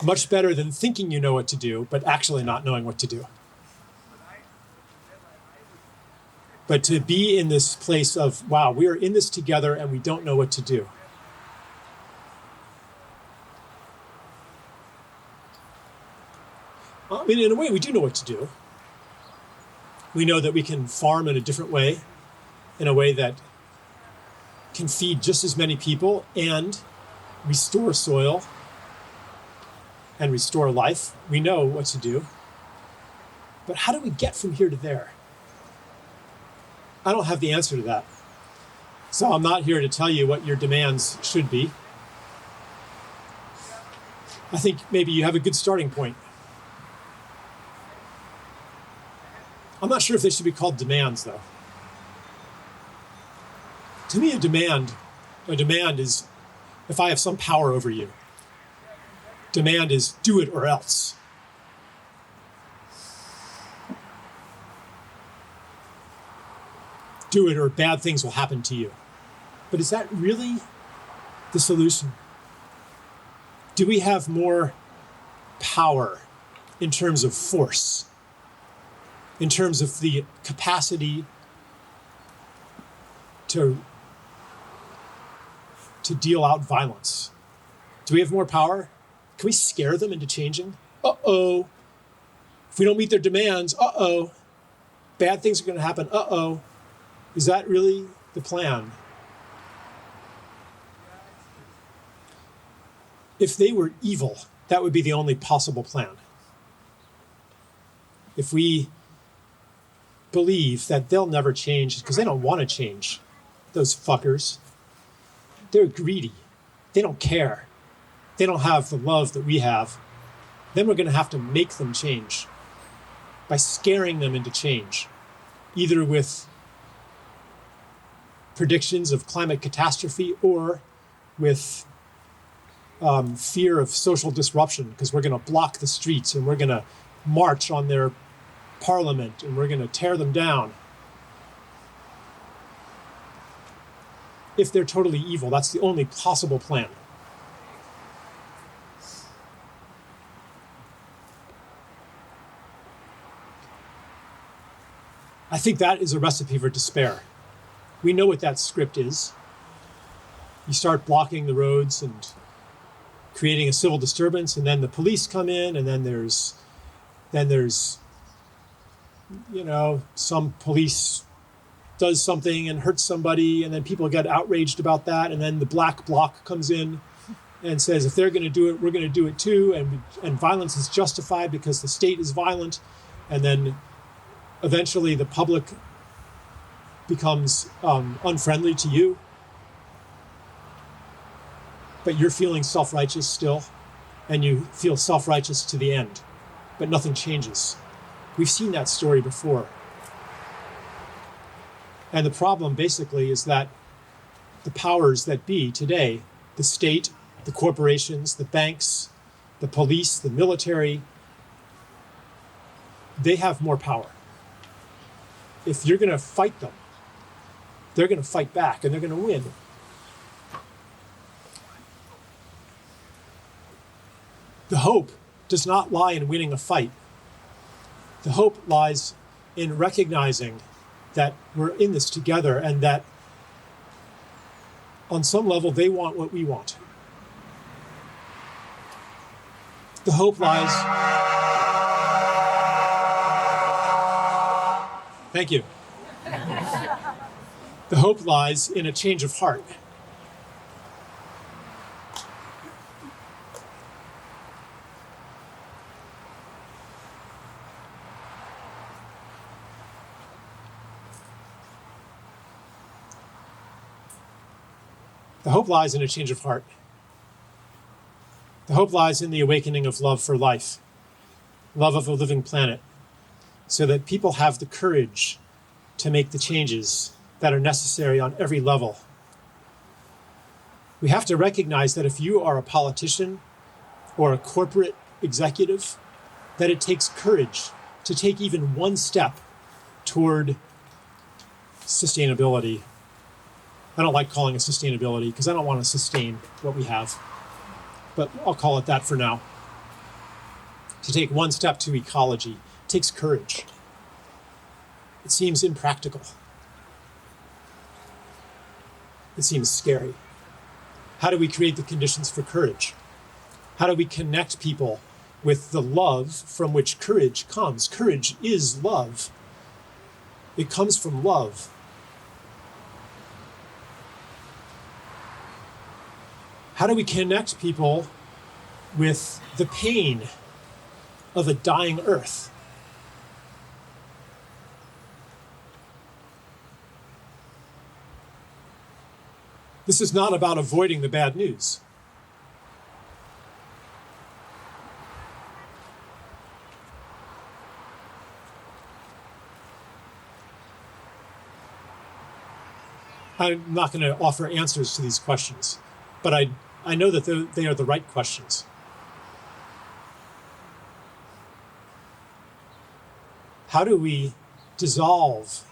Much better than thinking you know what to do, but actually not knowing what to do. But to be in this place of, wow, we are in this together and we don't know what to do. I mean, in a way, we do know what to do. We know that we can farm in a different way, in a way that can feed just as many people and restore soil and restore life. We know what to do. But how do we get from here to there? I don't have the answer to that. So I'm not here to tell you what your demands should be. I think maybe you have a good starting point. I'm not sure if they should be called demands, though. To me, a demand is if I have some power over you. Demand is do it or else. Do it or bad things will happen to you. But is that really the solution? Do we have more power in terms of force? In terms of the capacity to deal out violence? Do we have more power? Can we scare them into changing? Uh-oh. If we don't meet their demands, uh-oh. Bad things are going to happen, uh-oh. Is that really the plan? If they were evil, that would be the only possible plan. If we believe that they'll never change because they don't want to change, those fuckers. They're greedy. They don't care. They don't have the love that we have. Then we're going to have to make them change by scaring them into change, either with predictions of climate catastrophe or with fear of social disruption, because we're going to block the streets and we're going to march on their parliament and we're going to tear them down. If they're totally evil, that's the only possible plan. think that is a recipe for despair. We know what that script is. You start blocking the roads and creating a civil disturbance, and then the police come in, and then there's some police does something and hurts somebody, and then people get outraged about that, and then the black bloc comes in and says, if they're going to do it, we're going to do it too, and violence is justified because the state is violent, and then eventually the public becomes unfriendly to you, but you're feeling self-righteous still, and you feel self-righteous to the end, but nothing changes. We've seen that story before. And the problem basically is that the powers that be today, the state, the corporations, the banks, the police, the military, they have more power. If you're going to fight them, they're going to fight back and they're going to win. The hope does not lie in winning a fight. The hope lies in recognizing that we're in this together and that on some level they want what we want. The hope lies... Thank you. The hope lies in a change of heart. The hope lies in a change of heart. The hope lies in the awakening of love for life, love of a living planet, so that people have the courage to make the changes that are necessary on every level. We have to recognize that if you are a politician or a corporate executive, that it takes courage to take even one step toward sustainability. I don't like calling it sustainability because I don't want to sustain what we have, but I'll call it that for now. To take one step to ecology takes courage. It seems impractical. It seems scary. How do we create the conditions for courage? How do we connect people with the love from which courage comes? Courage is love. It comes from love. How do we connect people with the pain of a dying earth? This is not about avoiding the bad news. I'm not going to offer answers to these questions, but I know that they are the right questions. How do we dissolve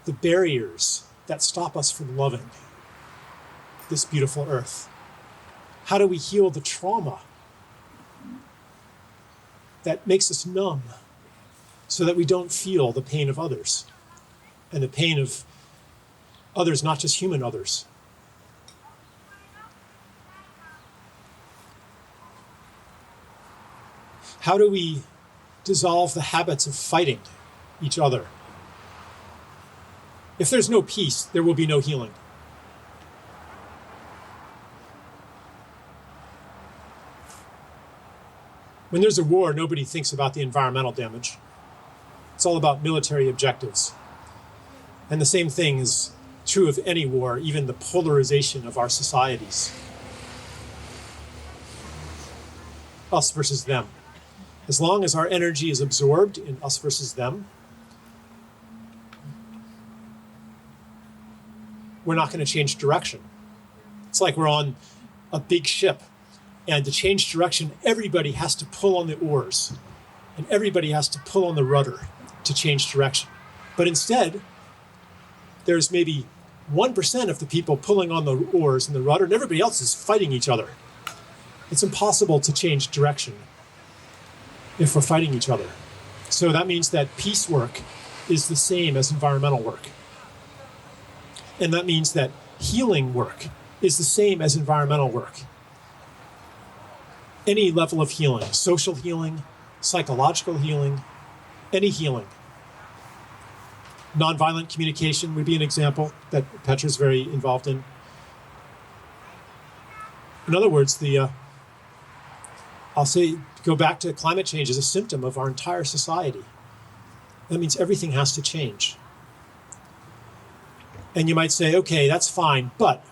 the barriers that stop us from loving this beautiful earth? How do we heal the trauma that makes us numb so that we don't feel the pain of others and the pain of others, not just human others? How do we dissolve the habits of fighting each other? If there's no peace, there will be no healing. When there's a war, nobody thinks about the environmental damage. It's all about military objectives. And the same thing is true of any war, even the polarization of our societies. Us versus them. As long as our energy is absorbed in us versus them, we're not going to change direction. It's like we're on a big ship, and to change direction, everybody has to pull on the oars, and everybody has to pull on the rudder to change direction. But instead, there's maybe 1% of the people pulling on the oars and the rudder, and everybody else is fighting each other. It's impossible to change direction if we're fighting each other. So that means that peace work is the same as environmental work. And that means that healing work is the same as environmental work. Any level of healing, social healing, psychological healing, any healing. Nonviolent communication would be an example that Petra's very involved in. In other words, I'll say, go back to climate change as a symptom of our entire society. That means everything has to change. And you might say, okay, that's fine, but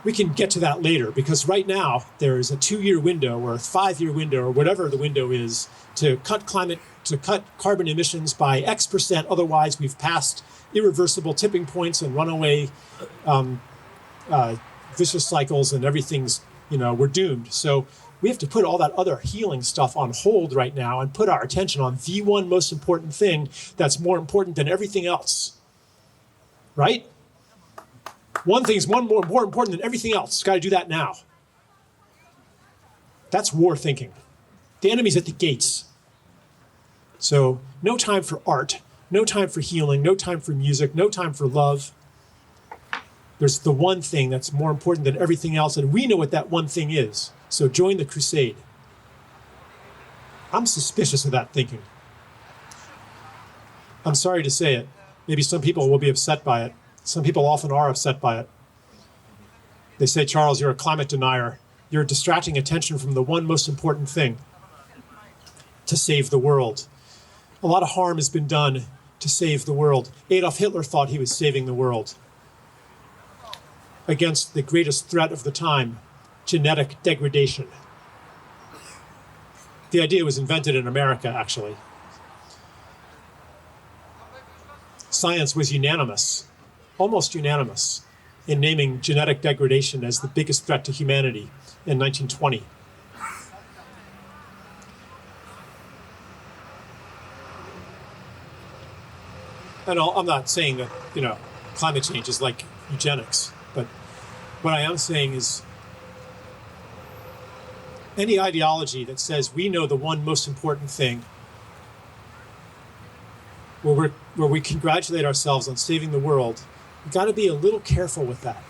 we can get to that later, because right now there is a 2-year window or a 5-year window or whatever the window is to cut carbon emissions by X%. Otherwise, we've passed irreversible tipping points and runaway vicious cycles, and everything's, we're doomed. So we have to put all that other healing stuff on hold right now and put our attention on the one most important thing that's more important than everything else. Right? One thing's more important than everything else. Got to do that now. That's war thinking. The enemy's at the gates. So no time for art, no time for healing, no time for music, no time for love. There's the one thing that's more important than everything else, and we know what that one thing is. So join the crusade. I'm suspicious of that thinking. I'm sorry to say it. Maybe some people will be upset by it. Some people often are upset by it. They say, Charles, you're a climate denier. You're distracting attention from the one most important thing, to save the world. A lot of harm has been done to save the world. Adolf Hitler thought he was saving the world against the greatest threat of the time, genetic degradation. The idea was invented in America, actually. Science was unanimous, almost unanimous, in naming genetic degradation as the biggest threat to humanity in 1920. And I'm not saying that, climate change is like eugenics, but what I am saying is any ideology that says we know the one most important thing, where we congratulate ourselves on saving the world, we've got to be a little careful with that.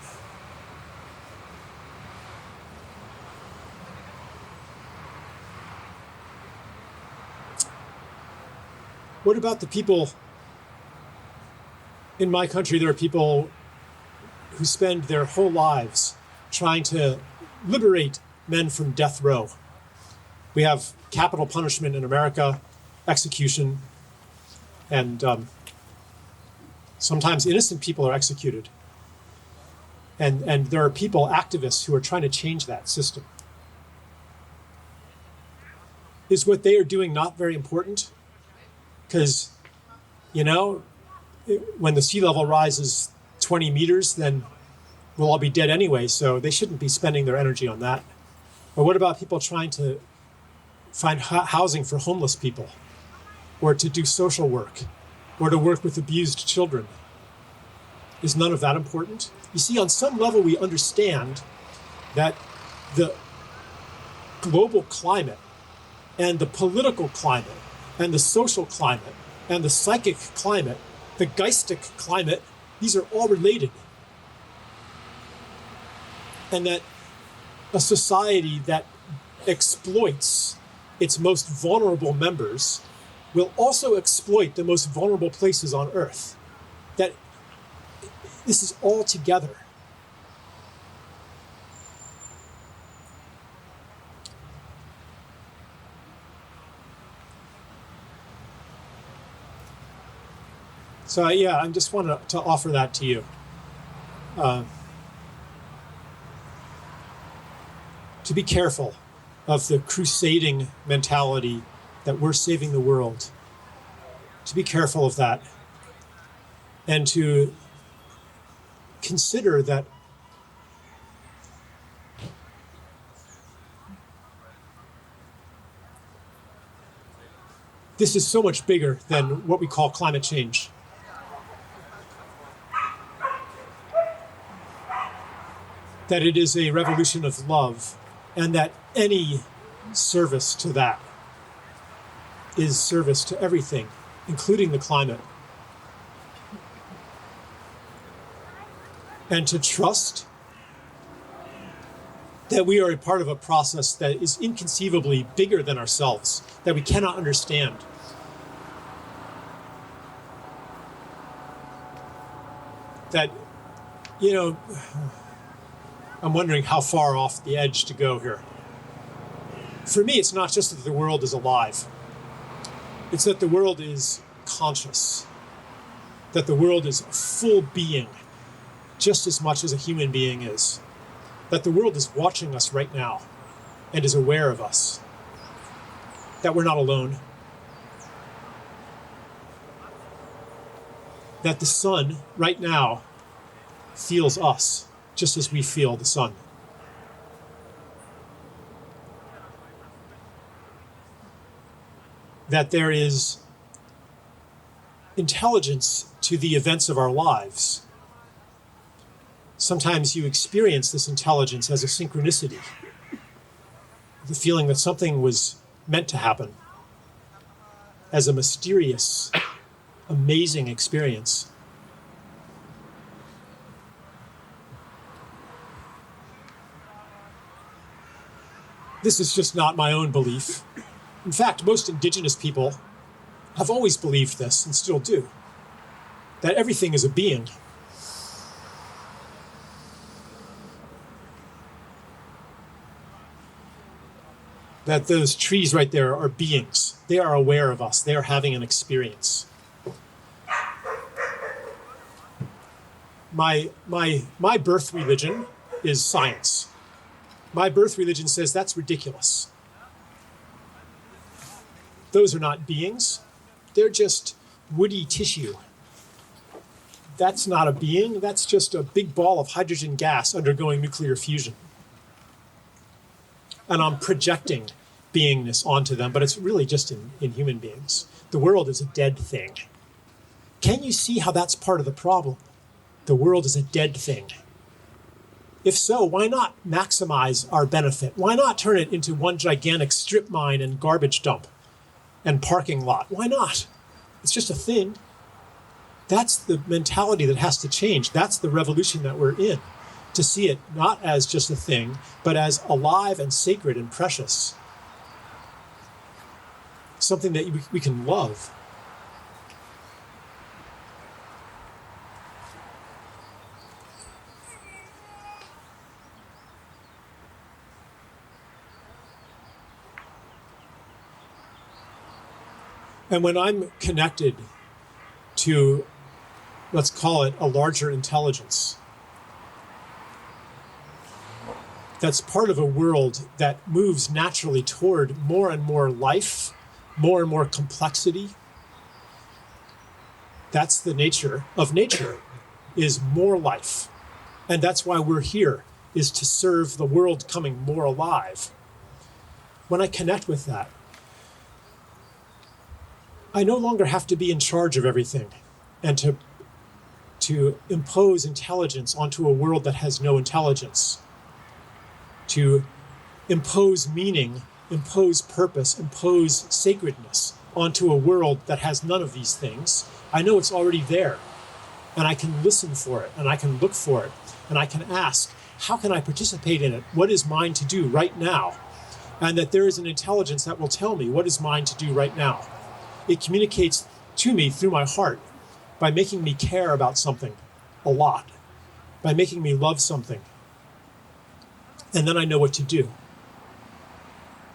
What about the people in my country? There are people who spend their whole lives trying to liberate men from death row. We have capital punishment in America, execution, and sometimes innocent people are executed. And there are people, activists, who are trying to change that system. Is what they are doing not very important? Because, when the sea level rises 20 meters, then we'll all be dead anyway, so they shouldn't be spending their energy on that. Or what about people trying to find housing for homeless people, or to do social work, or to work with abused children? Is none of that important? You see, on some level, we understand that the global climate and the political climate and the social climate and the psychic climate, the geistic climate, these are all related. And that a society that exploits its most vulnerable members will also exploit the most vulnerable places on Earth. That this is all together. So I just wanted to offer that to you. To be careful of the crusading mentality that we're saving the world. To be careful of that. And to consider that this is so much bigger than what we call climate change. That it is a revolution of love, and that any service to that is service to everything including the climate. And to trust that we are a part of a process that is inconceivably bigger than ourselves, that we cannot understand. That, I'm wondering how far off the edge to go here. For me, it's not just that the world is alive. It's that the world is conscious. That the world is a full being, just as much as a human being is. That the world is watching us right now and is aware of us. That we're not alone. That the sun right now feels us just as we feel the sun. That there is intelligence to the events of our lives. Sometimes you experience this intelligence as a synchronicity, the feeling that something was meant to happen, as a mysterious, amazing experience. This is just not my own belief. In fact, most indigenous people have always believed this and still do, that everything is a being. That those trees right there are beings. They are aware of us. They are having an experience. My birth religion is science. My birth religion says that's ridiculous. Those are not beings. They're just woody tissue. That's not a being. That's just a big ball of hydrogen gas undergoing nuclear fusion. And I'm projecting beingness onto them, but it's really just in human beings. The world is a dead thing. Can you see how that's part of the problem? The world is a dead thing. If so, why not maximize our benefit? Why not turn it into one gigantic strip mine and garbage dump and parking lot? Why not? It's just a thing. That's the mentality that has to change. That's the revolution that we're in. To see it not as just a thing, but as alive and sacred and precious. Something that we can love. And when I'm connected to, let's call it, a larger intelligence, that's part of a world that moves naturally toward more and more life, more and more complexity. That's the nature of nature, is more life. And that's why we're here, is to serve the world coming more alive. When I connect with that, I no longer have to be in charge of everything and to impose intelligence onto a world that has no intelligence. To impose meaning, impose purpose, impose sacredness onto a world that has none of these things. I know it's already there, and I can listen for it, and I can look for it, and I can ask, how can I participate in it? What is mine to do right now? And that there is an intelligence that will tell me what is mine to do right now. It communicates to me through my heart by making me care about something a lot, by making me love something. And then I know what to do.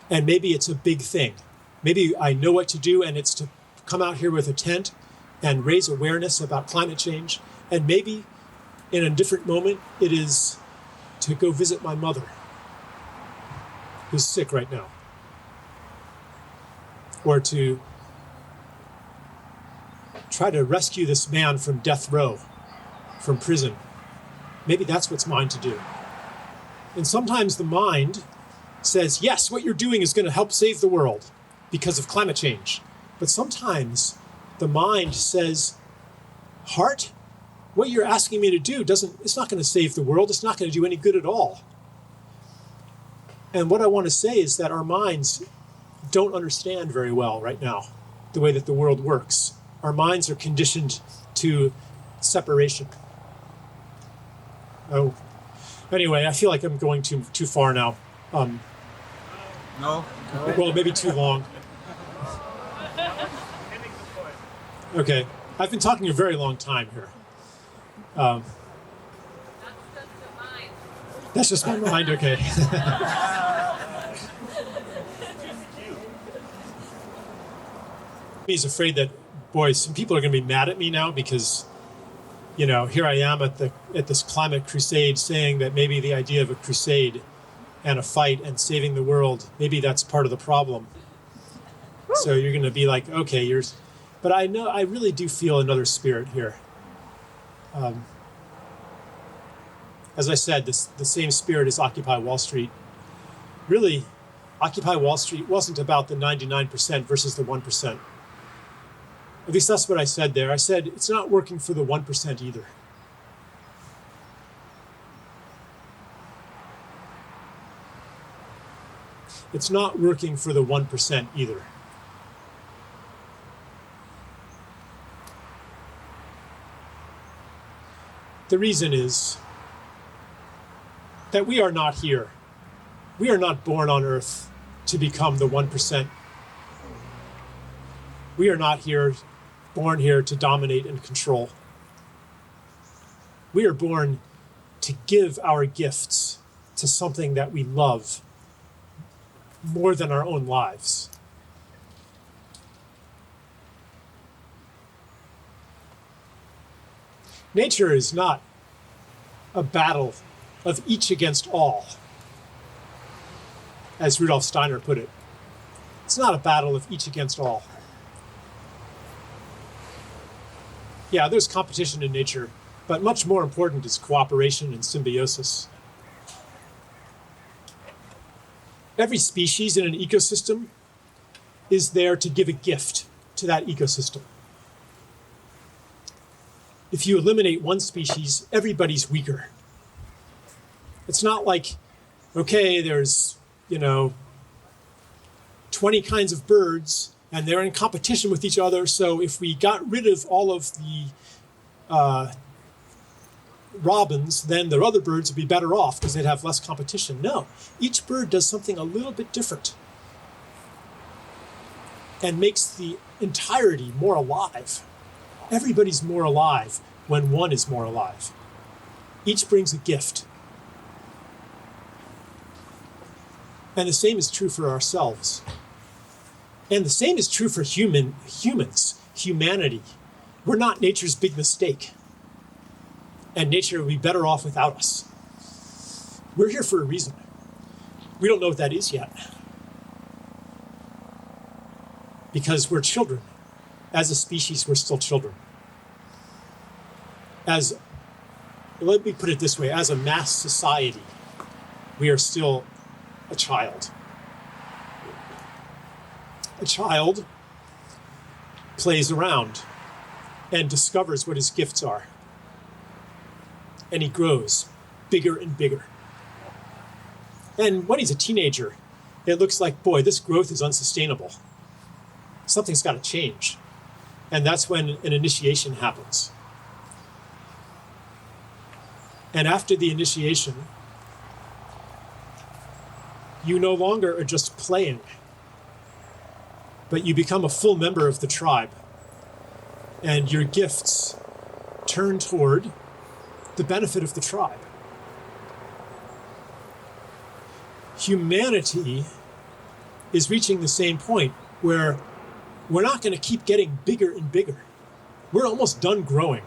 And maybe it's a big thing. Maybe I know what to do, and it's to come out here with a tent and raise awareness about climate change. And maybe in a different moment, it is to go visit my mother, who's sick right now. Or to try to rescue this man from death row, from prison. Maybe that's what's mine to do. And sometimes the mind says, yes, what you're doing is going to help save the world because of climate change. But sometimes the mind says, heart, what you're asking me to do it's not going to save the world. It's not going to do any good at all. And what I want to say is that our minds don't understand very well right now the way that the world works. Our minds are conditioned to separation. Oh, anyway, I feel like I'm going too far now.
No.
Well, maybe too long. Okay, I've been talking a very long time here. That's just my mind, okay. He's afraid that, boy, some people are going to be mad at me now because, here I am at this climate crusade saying that maybe the idea of a crusade and a fight and saving the world, maybe that's part of the problem. So you're going to be like, okay, but I know I really do feel another spirit here. As I said, the same spirit as Occupy Wall Street. Really, Occupy Wall Street wasn't about the 99% versus the 1%. At least that's what I said there. I said it's not working for the 1% either. It's not working for the 1% either. The reason is that we are not here. We are not born on Earth to become the 1%. We are not born here to dominate and control. We are born to give our gifts to something that we love more than our own lives. Nature is not a battle of each against all, as Rudolf Steiner put it. It's not a battle of each against all. Yeah, there's competition in nature, but much more important is cooperation and symbiosis. Every species in an ecosystem is there to give a gift to that ecosystem. If you eliminate one species, everybody's weaker. It's not like, okay, there's, 20 kinds of birds and they're in competition with each other. So if we got rid of all of the robins, then the other birds would be better off because they'd have less competition. No, each bird does something a little bit different and makes the entirety more alive. Everybody's more alive when one is more alive. Each brings a gift. And the same is true for ourselves. And the same is true for humans, humanity. We're not nature's big mistake. And nature would be better off without us. We're here for a reason. We don't know what that is yet. Because we're children. As a species, we're still children. Let me put it this way, as a mass society, we are still a child. A child plays around and discovers what his gifts are. And he grows bigger and bigger. And when he's a teenager, it looks like, boy, this growth is unsustainable. Something's got to change. And that's when an initiation happens. And after the initiation, you no longer are just playing, but you become a full member of the tribe. And your gifts turn toward the benefit of the tribe. Humanity is reaching the same point where we're not going to keep getting bigger and bigger. We're almost done growing.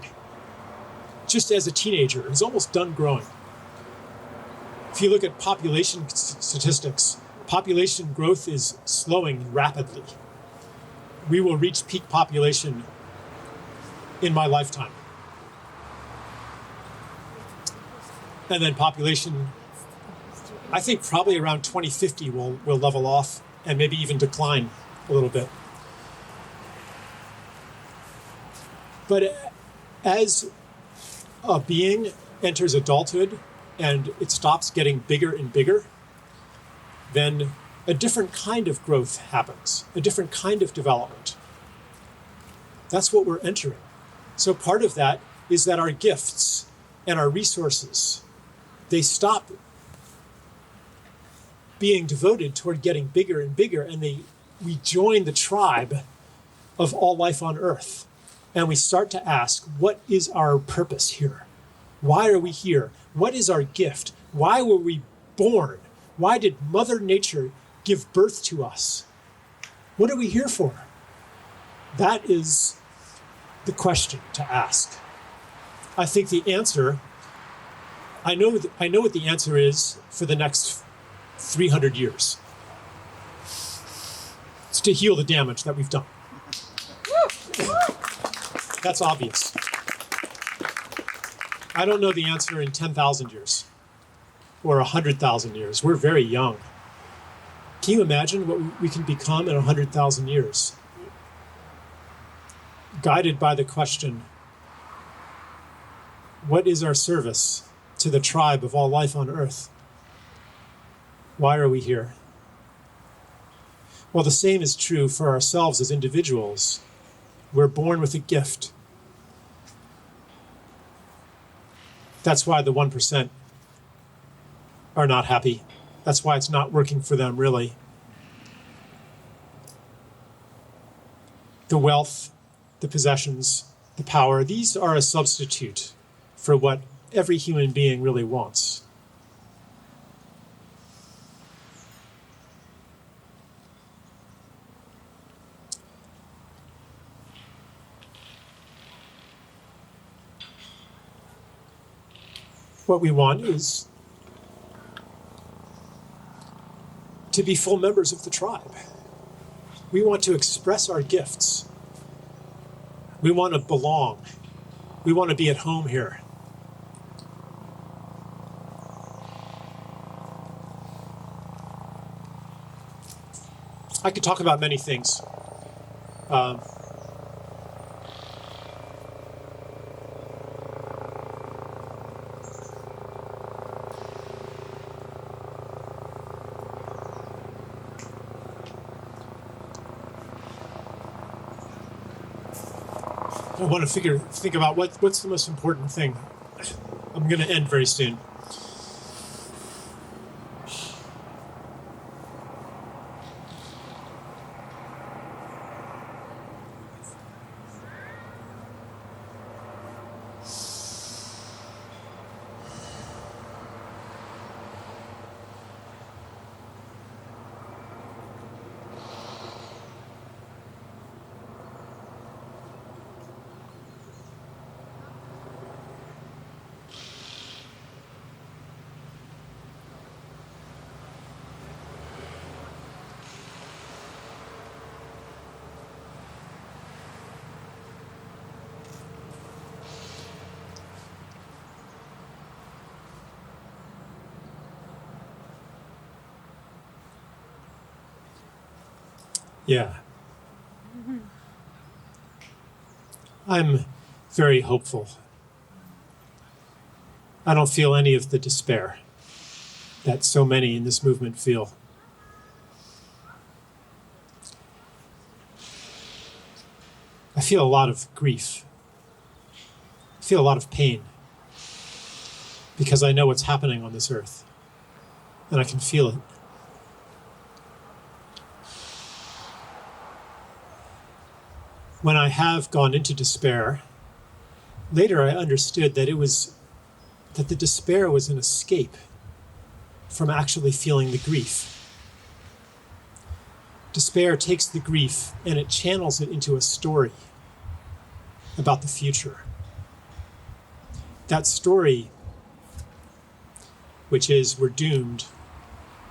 Just as a teenager, is almost done growing. If you look at population statistics, population growth is slowing rapidly. We will reach peak population in my lifetime. And then population, I think probably around 2050 will level off and maybe even decline a little bit. But as a being enters adulthood and it stops getting bigger and bigger, then a different kind of growth happens, a different kind of development. That's what we're entering. So part of that is that our gifts and our resources, they stop being devoted toward getting bigger and bigger, and we join the tribe of all life on earth. And we start to ask, what is our purpose here? Why are we here? What is our gift? Why were we born? Why did Mother Nature give birth to us? What are we here for? That is the question to ask. I think the answer, I know what the answer is for the next 300 years. It's to heal the damage that we've done. That's obvious. I don't know the answer in 10,000 years or 100,000 years. We're very young. Can you imagine what we can become in 100,000 years? Guided by the question, what is our service to the tribe of all life on earth? Why are we here? Well, the same is true for ourselves as individuals. We're born with a gift. That's why the 1% are not happy. That's why it's not working for them, really. The wealth, the possessions, the power, these are a substitute for what every human being really wants. What we want is to be full members of the tribe. We want to express our gifts. We want to belong. We want to be at home here. I could talk about many things. I want to think about what's the most important thing. I'm going to end very soon. Yeah. I'm very hopeful. I don't feel any of the despair that so many in this movement feel. I feel a lot of grief. I feel a lot of pain because I know what's happening on this earth, and I can feel it. When I have gone into despair, later I understood that that the despair was an escape from actually feeling the grief. Despair takes the grief and it channels it into a story about the future. That story, which is we're doomed,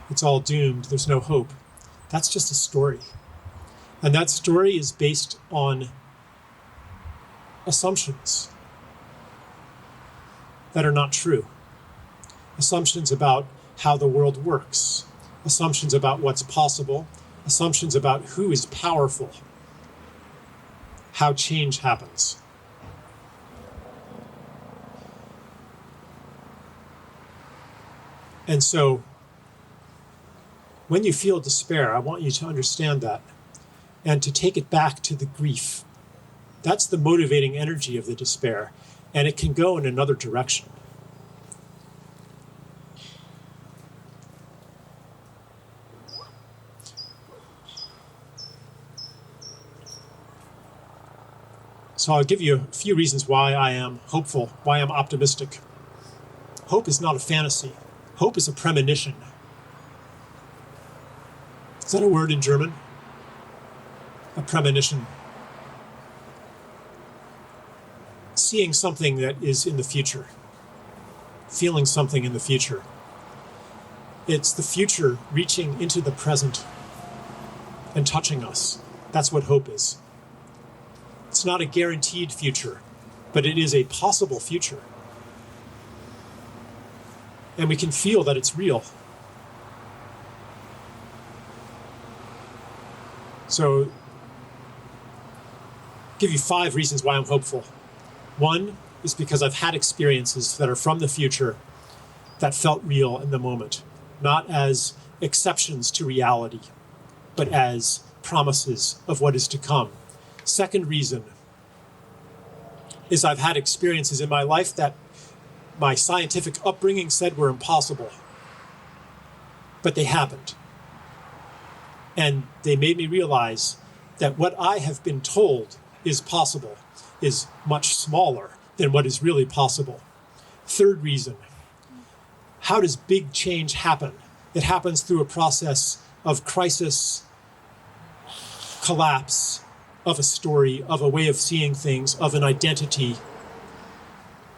it's all doomed, there's no hope, that's just a story. And that story is based on assumptions that are not true. Assumptions about how the world works. Assumptions about what's possible. Assumptions about who is powerful. How change happens. And so, when you feel despair, I want you to understand that and to take it back to the grief That's the motivating energy of the despair, and it can go in another direction. So I'll give you a few reasons why I am hopeful, why I'm optimistic. Hope is not a fantasy. Hope is a premonition. Is that a word in German? A premonition. Seeing something that is in the future. Feeling something in the future. It's the future reaching into the present and touching us. That's what hope is. It's not a guaranteed future, but it is a possible future. And we can feel that it's real. So, I'll give you 5 reasons why I'm hopeful. 1 is because I've had experiences that are from the future that felt real in the moment, not as exceptions to reality, but as promises of what is to come. 2nd reason is I've had experiences in my life that my scientific upbringing said were impossible, but they happened. And they made me realize that what I have been told is possible is much smaller than what is really possible. 3rd reason, how does big change happen? It happens through a process of crisis, collapse, of a story, of a way of seeing things, of an identity.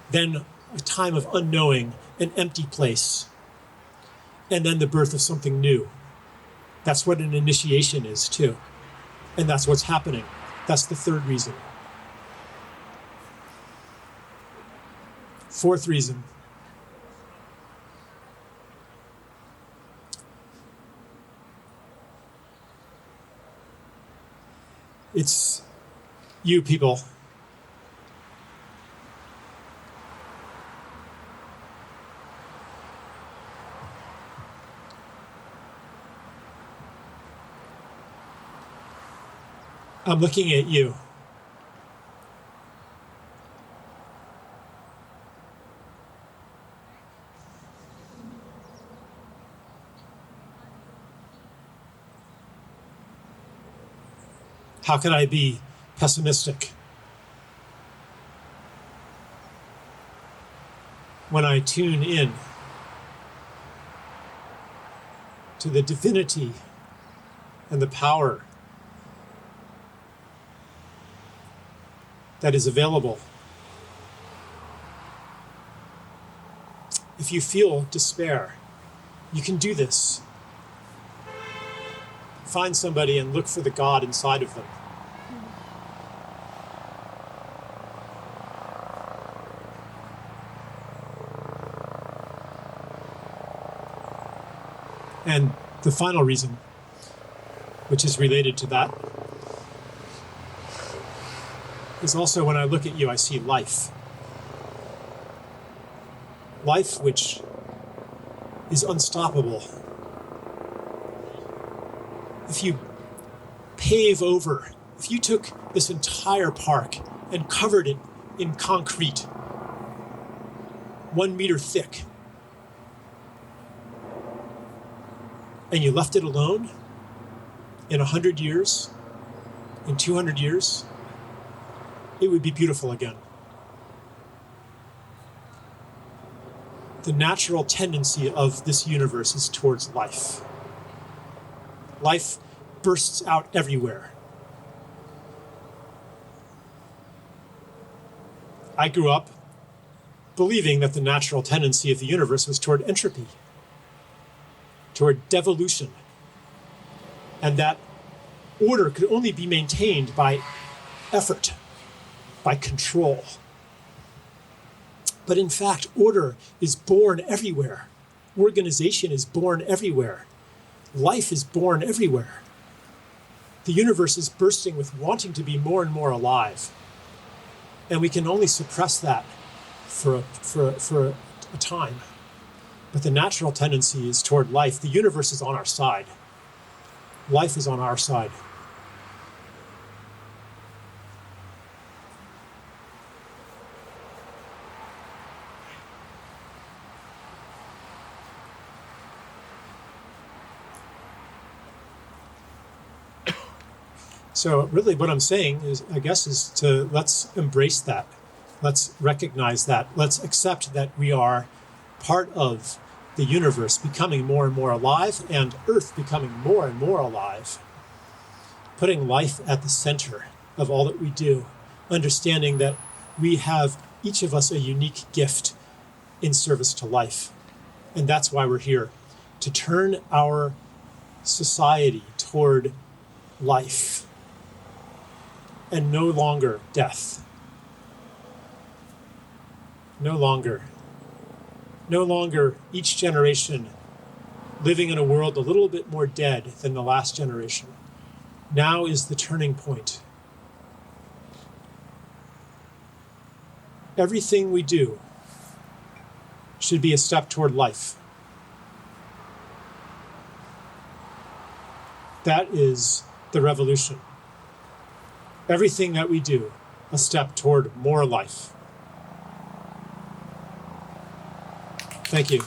Then a time of unknowing, an empty place, and then the birth of something new. That's what an initiation is too. And that's what's happening. That's the 3rd reason. 4th reason. It's you people. I'm looking at you. How can I be pessimistic when I tune in to the divinity and the power that is available? If you feel despair, you can do this. Find somebody and look for the God inside of them. And the final reason, which is related to that, is also when I look at you, I see life. Life which is unstoppable. If you pave over, if you took this entire park and covered it in concrete, 1 meter thick, and you left it alone, in 100 years, in 200 years, it would be beautiful again. The natural tendency of this universe is towards life. Life bursts out everywhere. I grew up believing that the natural tendency of the universe was toward entropy, toward devolution, and that order could only be maintained by effort, by control. But in fact, order is born everywhere. Organization is born everywhere. Life is born everywhere. The universe is bursting with wanting to be more and more alive. And we can only suppress that for a time. But the natural tendency is toward life. The universe is on our side. Life is on our side. So really what I'm saying is, I guess, is to let's embrace that. Let's recognize that. Let's accept that we are part of the universe becoming more and more alive, and Earth becoming more and more alive. Putting life at the center of all that we do. Understanding that we have, each of us, a unique gift in service to life. And that's why we're here. To turn our society toward life and no longer death. No longer each generation living in a world a little bit more dead than the last generation. Now is the turning point. Everything we do should be a step toward life. That is the revolution. Everything that we do, a step toward more life. Thank you.